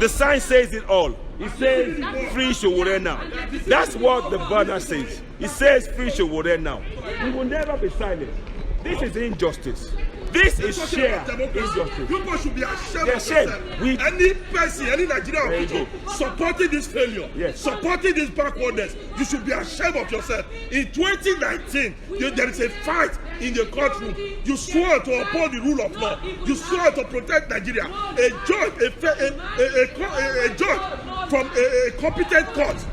The sign says it all. It says free Showore now. That's what the banner says. It says free Showore now. We will never be silent. This is injustice. This is sheer injustice. People should be ashamed of themselves. Any person, any Nigerian supporting this failure, supporting this backwardness, you should be ashamed of yourself. In 2019, there is a fight in the courtroom. You swore to uphold the rule of law. You swore to protect Nigeria. A judge from a competent court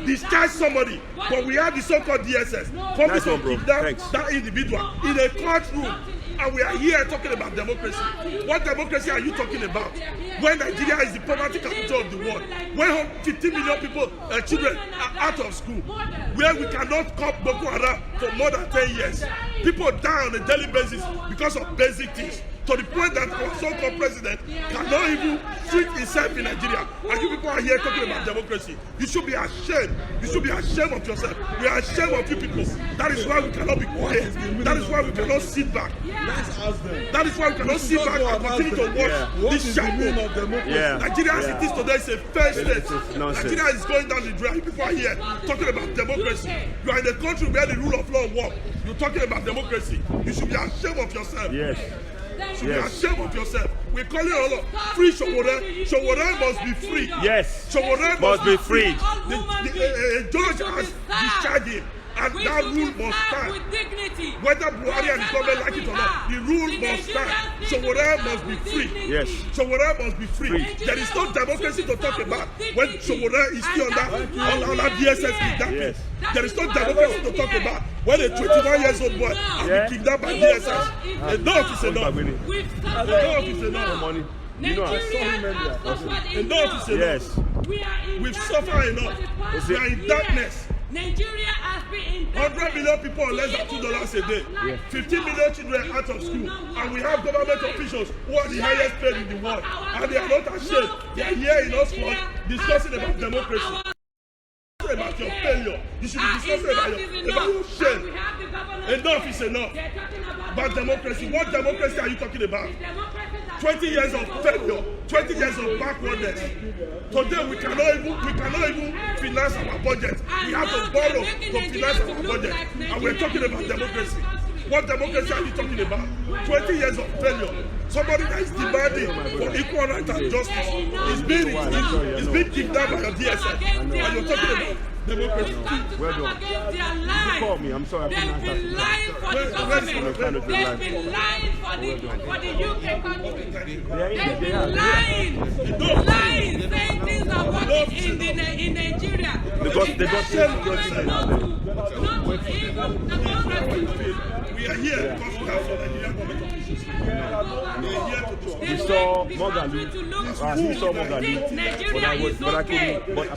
discharge somebody, but we have the so-called DSS coming to kidnap that individual in a courtroom. And we are here talking about democracy. What democracy are you talking about? When Nigeria is the poverty capital of the world, when 15 million people, children are out of school, where we cannot cop Boko Haram for more than 10 years. People die on a daily basis because of basic things, to the point that our so-called president cannot even treat himself in Nigeria. And you people are here talking about democracy. You should be ashamed. You should be ashamed of yourself. We are ashamed of you people. That is why we cannot be quiet. That is why we cannot sit back. That is why we cannot sit back and continue to watch this shambles. Nigeria as it is today is a fair state. Nigeria is going down the drain. You people are here talking about democracy. You are in a country where the rule of law works. You're talking about democracy. You should be ashamed of yourself. Yes. You should be ashamed of yourself. We're calling all of free Showore. Showore must be free. Yes. Showore must be freed. The judge has discharged him. And that rule must stand. Whether Buhari and the government like it or not, the rule must stand. Showore must be free. Yes. Showore must be free. There is no democracy to talk about when Showore is still under DSS kidnapping. Yes. There is no democracy to talk about when a 21-year-old boy has been kidnapped by DSS. Enough is enough. Enough is enough. You know, I saw him earlier. Enough is enough. Yes. We've suffered enough. We are in darkness. Nigeria has been in 100 million people on less than $2 a day. 15 million children out of school. And we have government officials who are the highest paid in the world. And they are not ashamed. They are here in Oxford discussing about democracy. About your failure. You should be discussing about your shame. Enough is enough. About democracy. What democracy are you talking about? 20 years of failure, 20 years of backwardness. Today we cannot even finance our budget. We have to borrow to finance our budget. And we're talking about democracy. What democracy are you talking about? 20 years of failure. Somebody that is demanding for equal rights and justice is being kidnapped by your DSS. And you're talking about democracy. Well done. You call me. I'm sorry. They've been lying for the government. They've been lying for the UK country. They've been lying, saying things are working in Nigeria. They got We are here because we have some Nigerian government officials. We are here to talk. We saw Mogalu. He saw Mogalu. Nigeria is okay.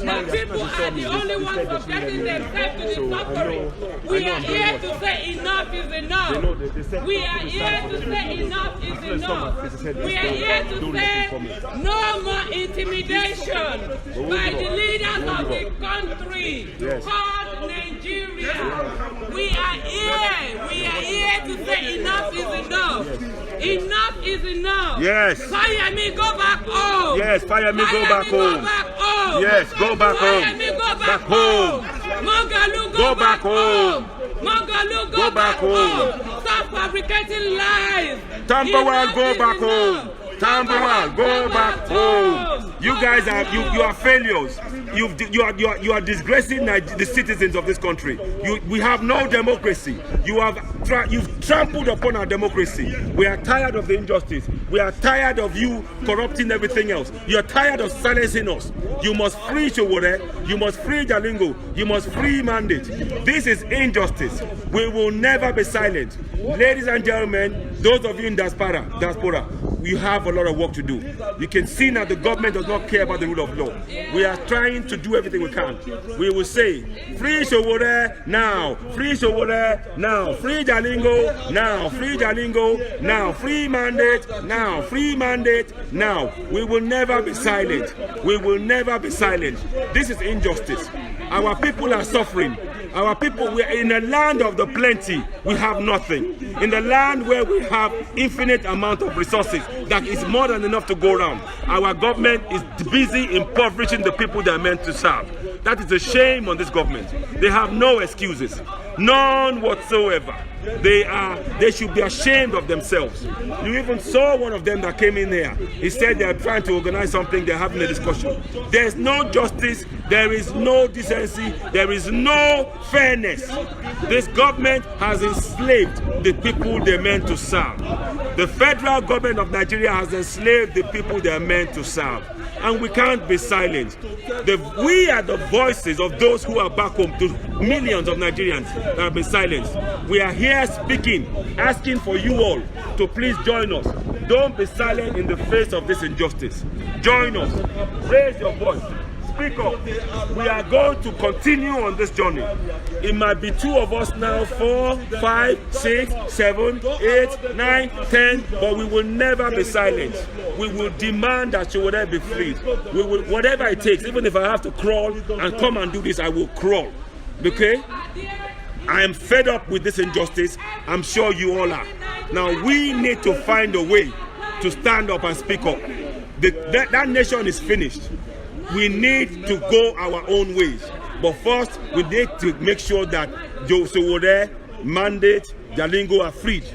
Now people are the only ones subjecting themselves to the suffering. We are here to say enough is enough. We are here to say enough is enough. We are here to say no more intimidation by the leaders of the country called Nigeria. We are here to say enough is enough. Enough is enough. Yes. Fire me, go back home. Yes, fire me, go back home. Yes, go back home. Fire me, go back home. Mogalu, go back home. Mogalu, go back home. Stop fabricating lies. Tambawa, go back home. Tambawa, go back home. You guys are you are failures. You are disgracing the citizens of this country. We have no democracy. You've trampled upon our democracy. We are tired of the injustice. We are tired of you corrupting everything else. You are tired of silencing us. You must free Showore. You must free Jalingo. You must free Mandate. This is injustice. We will never be silent. Ladies and gentlemen, those of you in diaspora, you have a lot of work to do. You can see now the government does not care about the rule of law. We are trying to do everything we can. We will say, free Showore now, free Showore now, free Jalingo now, free Jalingo now, free Mandate now, free Mandate now. We will never be silent. We will never be silent. This is injustice. Our people are suffering. Our people, we are in a land of the plenty, we have nothing. In the land where we have infinite amount of resources, that is more than enough to go around. Our government is busy impoverishing the people they are meant to serve. That is a shame on this government. They have no excuses, none whatsoever. They should be ashamed of themselves. You even saw one of them that came in here. He said they are trying to organize something, they're having a discussion. There is no justice, there is no decency, there is no fairness. This government has enslaved the people they're meant to serve. The federal government of Nigeria has enslaved the people they're meant to serve. And we can't be silent. We are the voices of those who are back home, to millions of Nigerians that have been silenced. We are here speaking, asking for you all to please join us. Don't be silent in the face of this injustice. Join us. Raise your voice. Speak up. We are going to continue on this journey. It might be 2 of us now, 4, 5, 6, 7, 8, 9, 10, but we will never be silent. We will demand that Showore be freed. We will, whatever it takes, even if I have to crawl and come and do this, I will crawl. Okay? I am fed up with this injustice. I'm sure you all are. Now we need to find a way to stand up and speak up. That nation is finished. We need to go our own ways. But first, we need to make sure that Showore, Mandate, Jalingo are freed.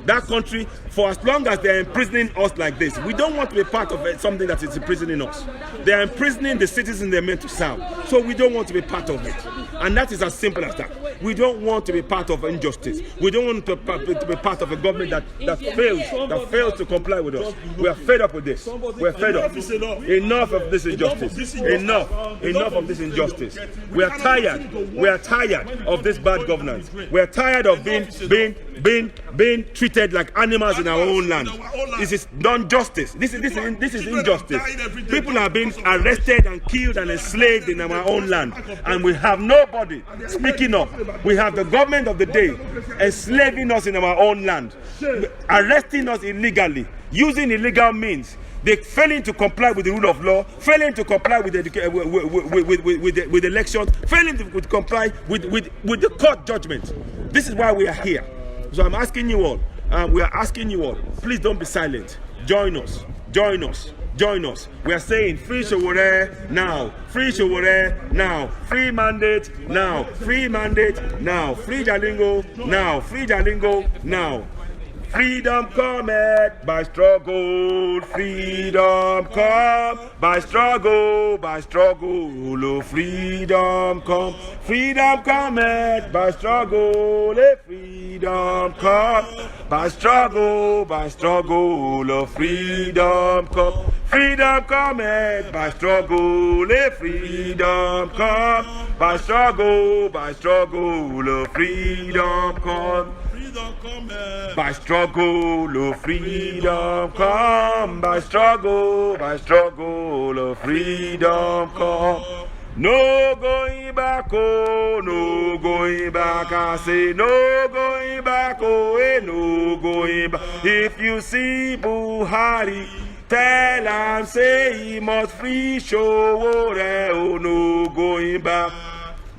That country, for as long as they're imprisoning us like this, we don't want to be part of something that is imprisoning us. They're imprisoning the citizens they're meant to serve. So we don't want to be part of it. And that is as simple as that. We don't want to be part of injustice. We don't want to be part of a government that fails to comply with us. We are fed up with this. We're fed up. Enough of this injustice. Enough of this injustice. We are tired. We are tired of this bad governance. We are tired of being treated like animals in our own land. This is non-justice. This is injustice. People are being arrested and killed and enslaved in our own land, and we have nobody speaking up. We have the government of the day enslaving us in our own land, arresting us illegally, using illegal means. They failing to comply with the rule of law, failing to comply with the elections, failing to comply with the court judgment. This is why we are here. So I'm asking you all, we are asking you all, please don't be silent. Join us, join us, join us. We are saying free Showore now, free Showore now, free Mandate now, free Mandate now, free Jalingo now, free Jalingo now. Freedom cometh by struggle, freedom come by struggle, oh freedom come. Freedom cometh by struggle, freedom come by struggle, oh freedom come. Freedom cometh by struggle, freedom come by struggle, oh freedom come. By struggle, oh freedom come. By struggle, oh freedom come. No going back, oh, no going back. I say no going back, oh, no going back. If you see Buhari, tell him say he must free Showore, oh, no going back.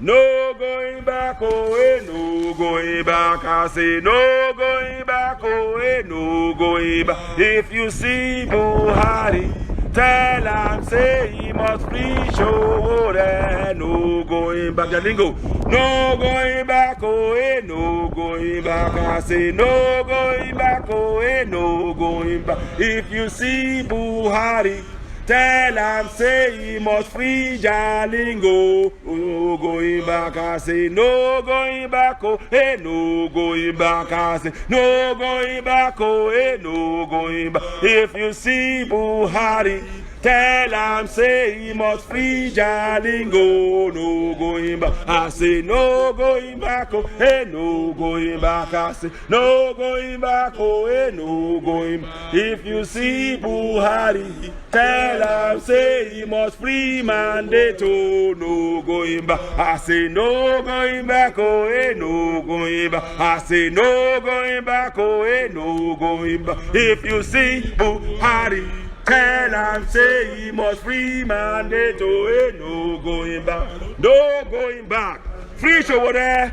No going back, oh, no going back. I say no going back, oh, no going back. If you see Buhari, tell him say he must free Showore, no going back. Jalingo, no going back, oh, no going back. I say no going back, oh, no going back. If you see Buhari, tell him say he must free Jalingo. No going back, I say no going back, oh, no going back. I say no going back, oh, no going back. If you see Buhari, tell him say he must free Jalingo. No going back, I say no going back, oh, no going back. I say no going back, oh, no going back. If you see Buhari, tell him say he must free mandate, oh, no going back. I say no going back, oh, no going back. I say no going back, oh, no going back. If you see Buhari, tell him say he must free mandate, oh, no going back. No going back. Free Showore,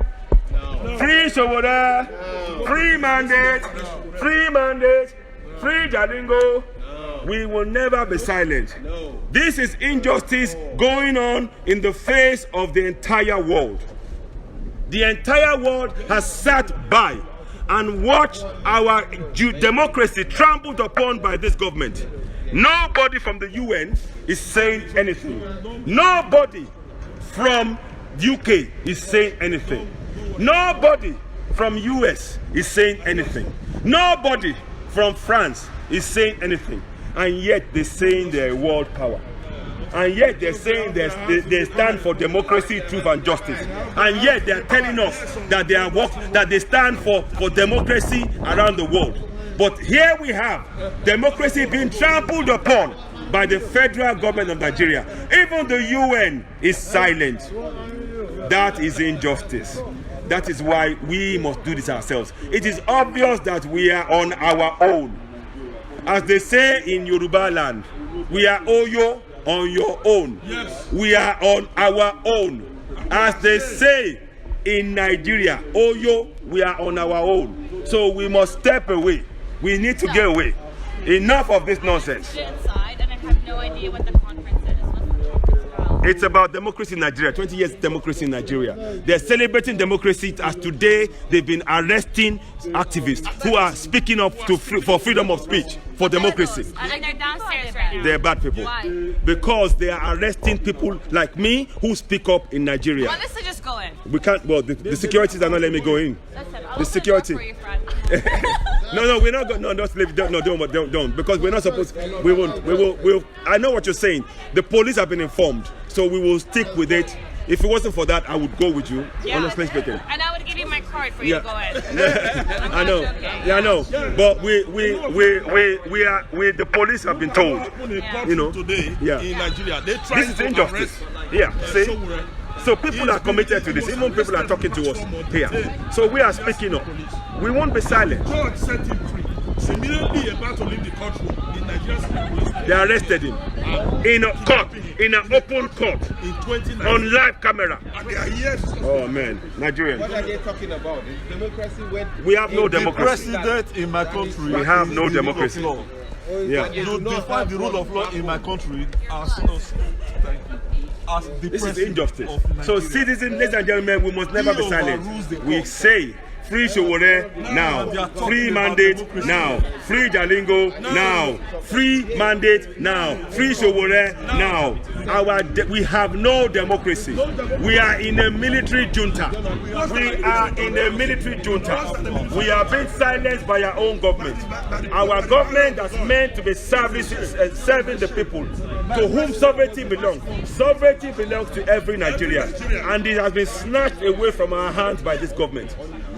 free Showore, free mandate, free mandate, free Jalingo. We will never be silent. This is injustice going on in the face of the entire world. The entire world has sat by and watched our democracy trampled upon by this government. Nobody from the UN is saying anything. Nobody from UK is saying anything. Nobody from US is saying anything. Nobody from France is saying anything. And yet they're saying they're a world power. And yet they're saying they stand for democracy, truth, and justice. And yet they're telling us that they stand for democracy around the world. But here we have democracy being trampled upon by the federal government of Nigeria. Even the UN is silent. That is injustice. That is why we must do this ourselves. It is obvious that we are on our own. As they say in Yoruba land, we are Oyo on your own. Yes. We are on our own. As they say in Nigeria, Oyo, we are on our own. So we must step away. We need to get away. Enough of this nonsense. Inside, and I have no idea what the conference is. What's the conference about? It's about democracy in Nigeria, 20 years democracy in Nigeria. They're celebrating democracy as today they've been arresting activists who are speaking up for freedom of speech, for democracy. And they're downstairs right now. They're bad people. Why? Because they are arresting people like me who speak up in Nigeria. Well, let's just go in. We can't, well, the securities are not letting me go in. Listen, I'll The security. look for you, friend. No, we're not going. No, don't. Because we're not supposed. We will. I know what you're saying. The police have been informed, so we will stick with it. If it wasn't for that, I would go with you. Yeah. Honestly speaking. And I would give you my card for you to go in. I know. Yeah, I know. But we the police have been told. You know. Today in Nigeria, they try this is to injustice. arrest. Yeah. See. So people are committed to this. Even people are talking to us here. So we are speaking up. We won't be silent. God set him free. He's immediately about to leave the country. In Nigeria, they arrested him in a court, in an open court, in 2019 on live camera. And they are here. Oh man, Nigerians. What are they talking about? Is democracy when We have no democracy. President in my country. We have no is the rule of democracy. law. Yeah. You define the rule of law in my country as thank you. As the This is president injustice. of So Nigeria. citizens, ladies and gentlemen, we must never be silent. We say Free Showore now. Free mandate now. Free Jalingo now. Free mandate now. Free Showore now. We have no democracy. We are in a military junta. We are in a military junta. We are being silenced by our own government. Our government that's meant to be serving the people, to whom sovereignty belongs. Sovereignty belongs to every Nigerian, and it has been snatched away from our hands by this government.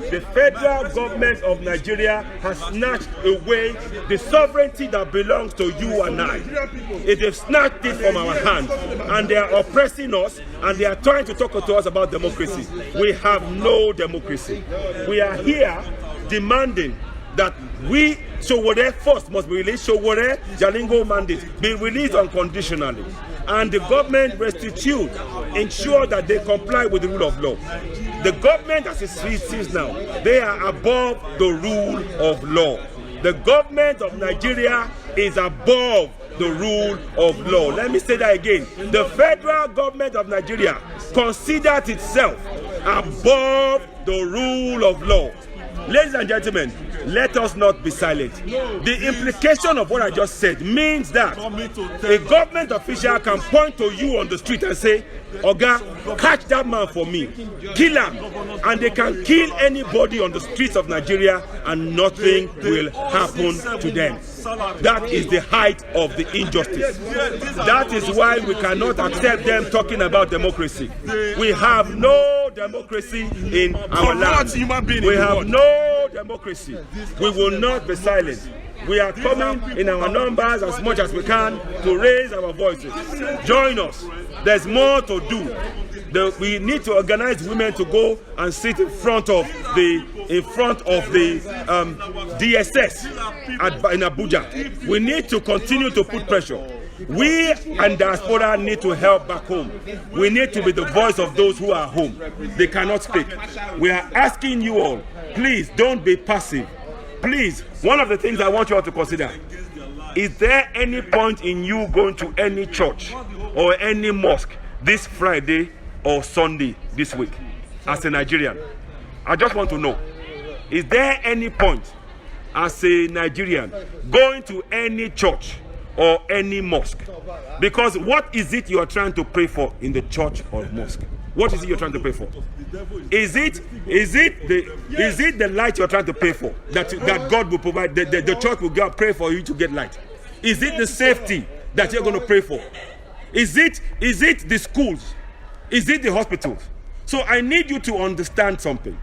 The federal government of Nigeria has snatched away the sovereignty that belongs to you and I. It has snatched it from our hands, and they are oppressing us, and they are trying to talk to us about democracy. We have no democracy. We are here demanding that we, Showore first must be released. Showore, Jalingo mandate, be released unconditionally. And the government restitute, ensure that they comply with the rule of law. The government, as it sees now, they are above the rule of law. The government of Nigeria is above the rule of law. Let me say that again. The federal government of Nigeria considers itself above the rule of law. Ladies and gentlemen, let us not be silent. The implication of what I just said means that a government official can point to you on the street and say, Oga, catch that man for me, kill him, and they can kill anybody on the streets of Nigeria and nothing will happen to them. That is the height of the injustice. That is why we cannot accept them talking about democracy. We have no democracy in our land. We have no democracy. We will not be silent. We are coming in our numbers as much as we can to raise our voices. Join us. There's more to do. We need to organize women to go and sit in front of the DSS in Abuja. We need to continue to put pressure. We and diaspora need to help back home. We need to be the voice of those who are home. They cannot speak. We are asking you all, please don't be passive. Please, one of the things I want you all to consider, is there any point in you going to any church or any mosque this Friday or Sunday this week as a Nigerian? I just want to know, is there any point as a Nigerian going to any church or any mosque? Because what is it you are trying to pray for in the church or mosque? What is it you're trying to pray for? Is it the light you're trying to pray for? That God will provide, the church will go pray for you to get light? Is it the safety that you're going to pray for? Is it the schools? Is it the hospitals? So I need you to understand something.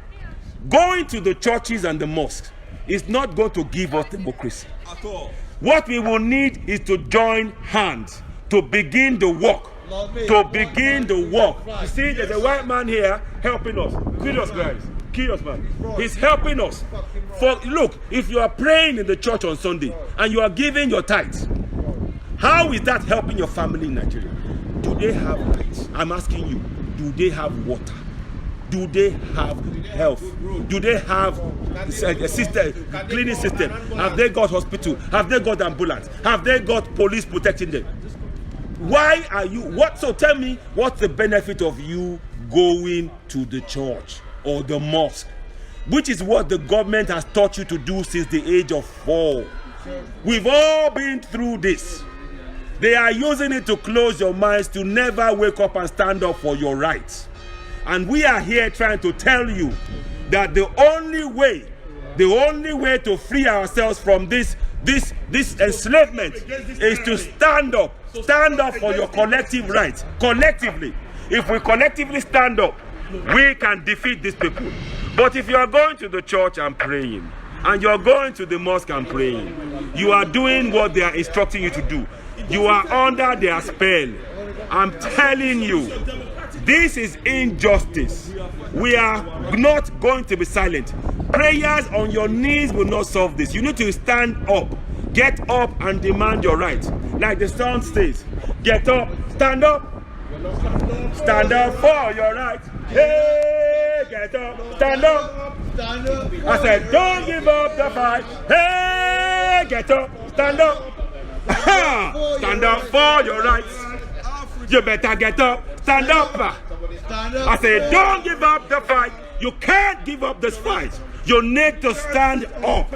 Going to the churches and the mosques is not going to give us democracy. At all. What we will need is to join hands to begin the work. To begin the work. You see, there's a white man here helping us. Curious guys. Curious man. He's helping us. Look, if you are praying in the church on Sunday and you are giving your tithes, how is that helping your family in Nigeria? Do they have lights? I'm asking you, do they have water? Do they have health? Do they have a system, cleaning system? Have they got hospital? Have they got ambulance? Have they got police protecting them? Why are you, so tell me, what's the benefit of you going to the church or the mosque, which is what the government has taught you to do since the age of 4. We've all been through this. They are using it to close your minds to never wake up and stand up for your rights. And we are here trying to tell you that the only way to free ourselves from this enslavement is to stand up for your collective rights. Collectively, if we collectively stand up, we can defeat these people. But if you are going to the church and praying, and you are going to the mosque and praying, you are doing what they are instructing you to do. You are under their spell. I'm telling you, this is injustice. We are not going to be silent. Prayers on your knees will not solve this. You need to stand up. Get up and demand your rights. Like the song says, get up, stand up. Stand up for your rights. Hey, get up, stand up. I said, don't give up the fight. Hey, get up, stand up. Stand up for your rights. You better get up, stand up. I said, don't give up the fight. You can't give up this fight. You need to stand up.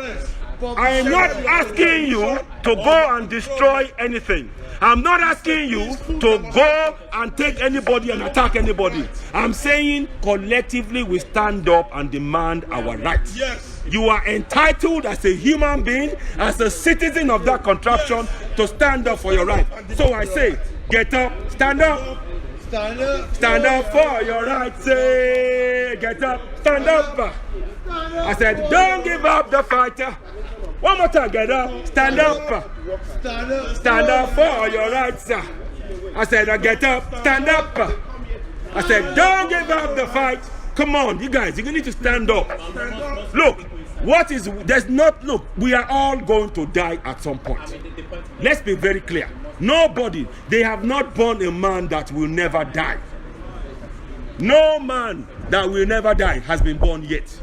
I am not asking you to go and destroy anything. I'm not asking you to go and take anybody and attack anybody. I'm saying collectively we stand up and demand our rights. Yes. You are entitled as a human being, as a citizen of that contraption, to stand up for your rights. So I say, get up, stand up. Stand up for your rights. Say, get up, stand up. I said, don't give up the fight. One more time, get up, stand up. Stand up for your rights. I said, get up, stand up. I said, don't give up the fight. Come on, you guys, you need to stand up. Look, look, we are all going to die at some point. Let's be very clear. Nobody, they have not born a man that will never die. No man that will never die has been born yet.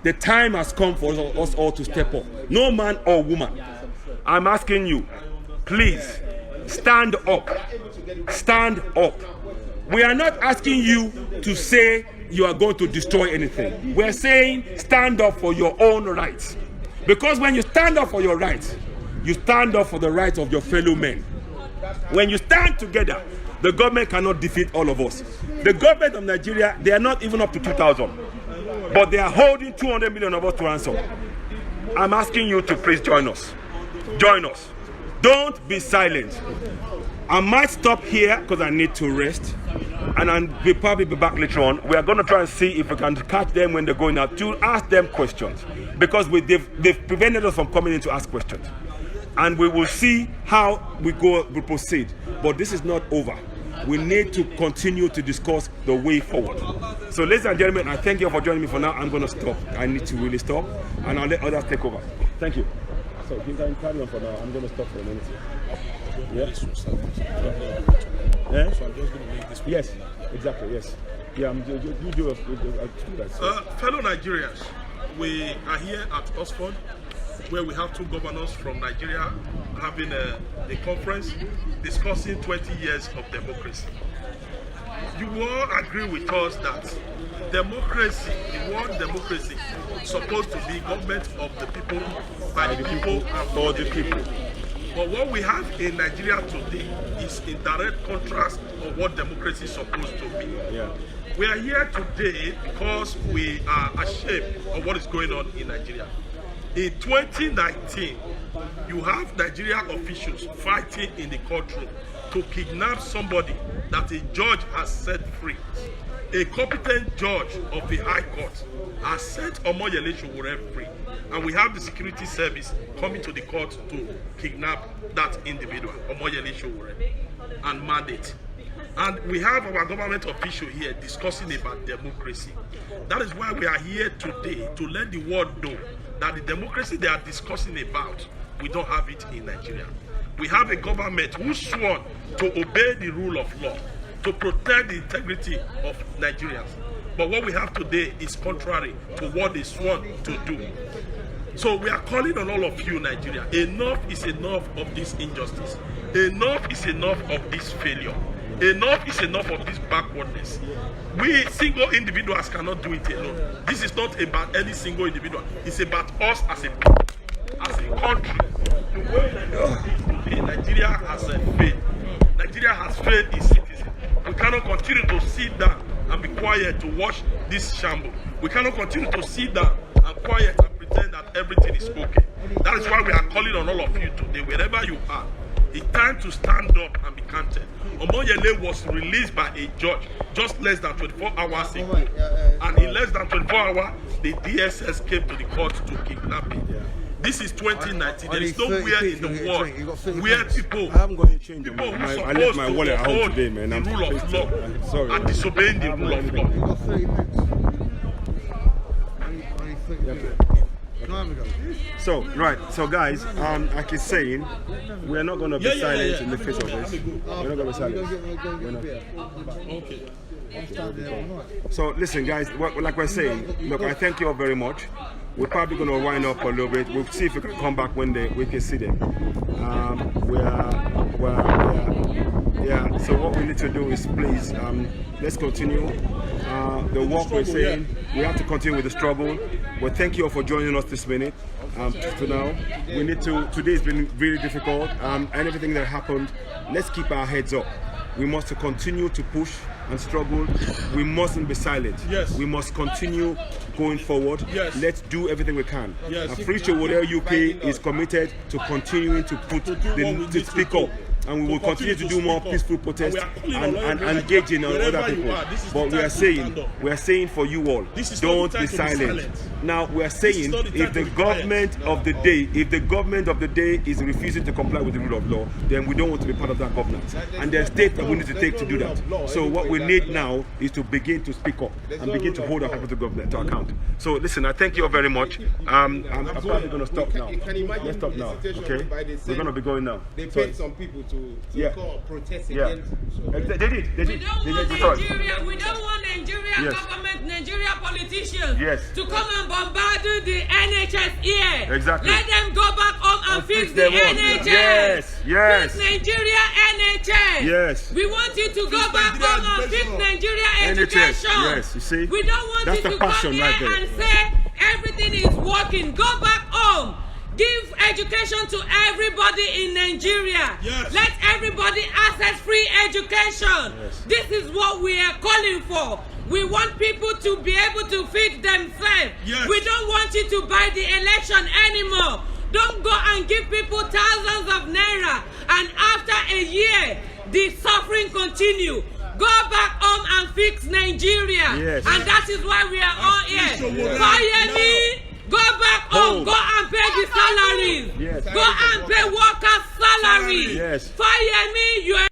The time has come for us all to step up. No man or woman. I'm asking you, please, stand up. Stand up. We are not asking you to say you are going to destroy anything. We're saying stand up for your own rights. Because when you stand up for your rights, you stand up for the rights of your fellow men. When you stand together, the government cannot defeat all of us. The government of Nigeria, they are not even up to 2,000. But they are holding 200 million of us to ransom. I'm asking you to please join us. Join us. Don't be silent. I might stop here because I need to rest. And I'll probably be back later on. We are going to try and see if we can catch them when they're going out to ask them questions. Because they've prevented us from coming in to ask questions. And we will see how we proceed. But this is not over. We need to continue to discuss the way forward. So ladies and gentlemen, I thank you for joining me for now. I'm going to stop. I need to really stop. And I'll let others take over. Thank you. So you can carry on for now. I'm going to stop for a minute. Yeah? Yeah? So I'm just going to make this. Yes, exactly, yes. Yeah, you do that. Fellow Nigerians, we are here at Oxford, where we have two governors from Nigeria having a conference discussing 20 years of democracy. You all agree with us that democracy, the word democracy, is supposed to be government of the people, by the people, and for the people. But what we have in Nigeria today is in direct contrast of what democracy is supposed to be. Yeah. We are here today because we are ashamed of what is going on in Nigeria. In 2019, you have Nigerian officials fighting in the courtroom to kidnap somebody that a judge has set free. A competent judge of the High Court has set Omoyele Sowore free. And we have the security service coming to the court to kidnap that individual, Omoyele Sowore, and mandate. And we have our government official here discussing about democracy. That is why we are here today, to let the world know that the democracy they are discussing about, we don't have it in Nigeria. We have a government who sworn to obey the rule of law, to protect the integrity of Nigerians. But what we have today is contrary to what they sworn to do. So we are calling on all of you, Nigeria. Enough is enough of this injustice. Enough is enough of this failure. Enough is enough of this backwardness. We single individuals cannot do it alone. This is not about any single individual. It's about us as a people, as a country. The way Nigeria has failed. Nigeria has failed its citizens. We cannot continue to sit down and be quiet to watch this shamble. We cannot continue to sit down and quiet and pretend that everything is okay. That is why we are calling on all of you today, wherever you are. It's time to stand up and be counted. Omoyele was released by a judge just less than 24 hours ago. And in less than 24 hours, the DSS came to the court to kidnap him. This is 2019. There is nowhere in the world where people who I left my wallet at home today, man. The rule of law are disobeying the rule of law. So, right, so guys, like he's saying, we're not going to be silent in the face of this. We're not going to be silent. Okay. So, listen, guys, like we're saying, look, I thank you all very much. we're probably going to wind up a little bit. We'll see if we can come back when we can see them. Yeah, so what we need to do is please, let's continue the work we're saying. We have to continue with the struggle. Well, thank you all for joining us this minute. For now, we need to, today has been really difficult, and everything that happened, let's keep our heads up. We must continue to push and struggle. We mustn't be silent. Yes. We must continue going forward. Yes. Let's do everything we can. Yes. Free Showore UK is committed to continuing to speak up. And we will continue to do more peaceful protests and engaging on other people. But we are saying for you all, don't be silent. Now we are saying if the government of the day, is refusing to comply with the rule of law, then we don't want to be part of that governance. And there's steps that we need to take to do that. So what we need now is to begin to speak up and begin to hold our people to account. So listen, I thank you all very much. I'm probably going to stop now. Let's stop now. Okay, we're going to be going now. They paid some people to call protest against. They did. We don't want Nigeria government, Nigeria politicians to come and bombard the NHS here. Exactly. Let them go back home and fix the NHS. Yes. Fix Nigeria NHS. Yes. We want you to go back home and fix Nigeria education. Yes, you see. We don't want you to come here and say everything is working. Go back home. Give education to everybody in Nigeria. Yes. Let everybody access free education. Yes. This is what we are calling for. We want people to be able to feed themselves. Yes. We don't want you to buy the election anymore. Don't go and give people thousands of naira, and after a year, the suffering continue. Go back home and fix Nigeria. Yes. And that is why we are all here. Fire me. Go back home. Go and pay the salaries. Yes. Go and pay workers' salaries. Yes. Fire me. You are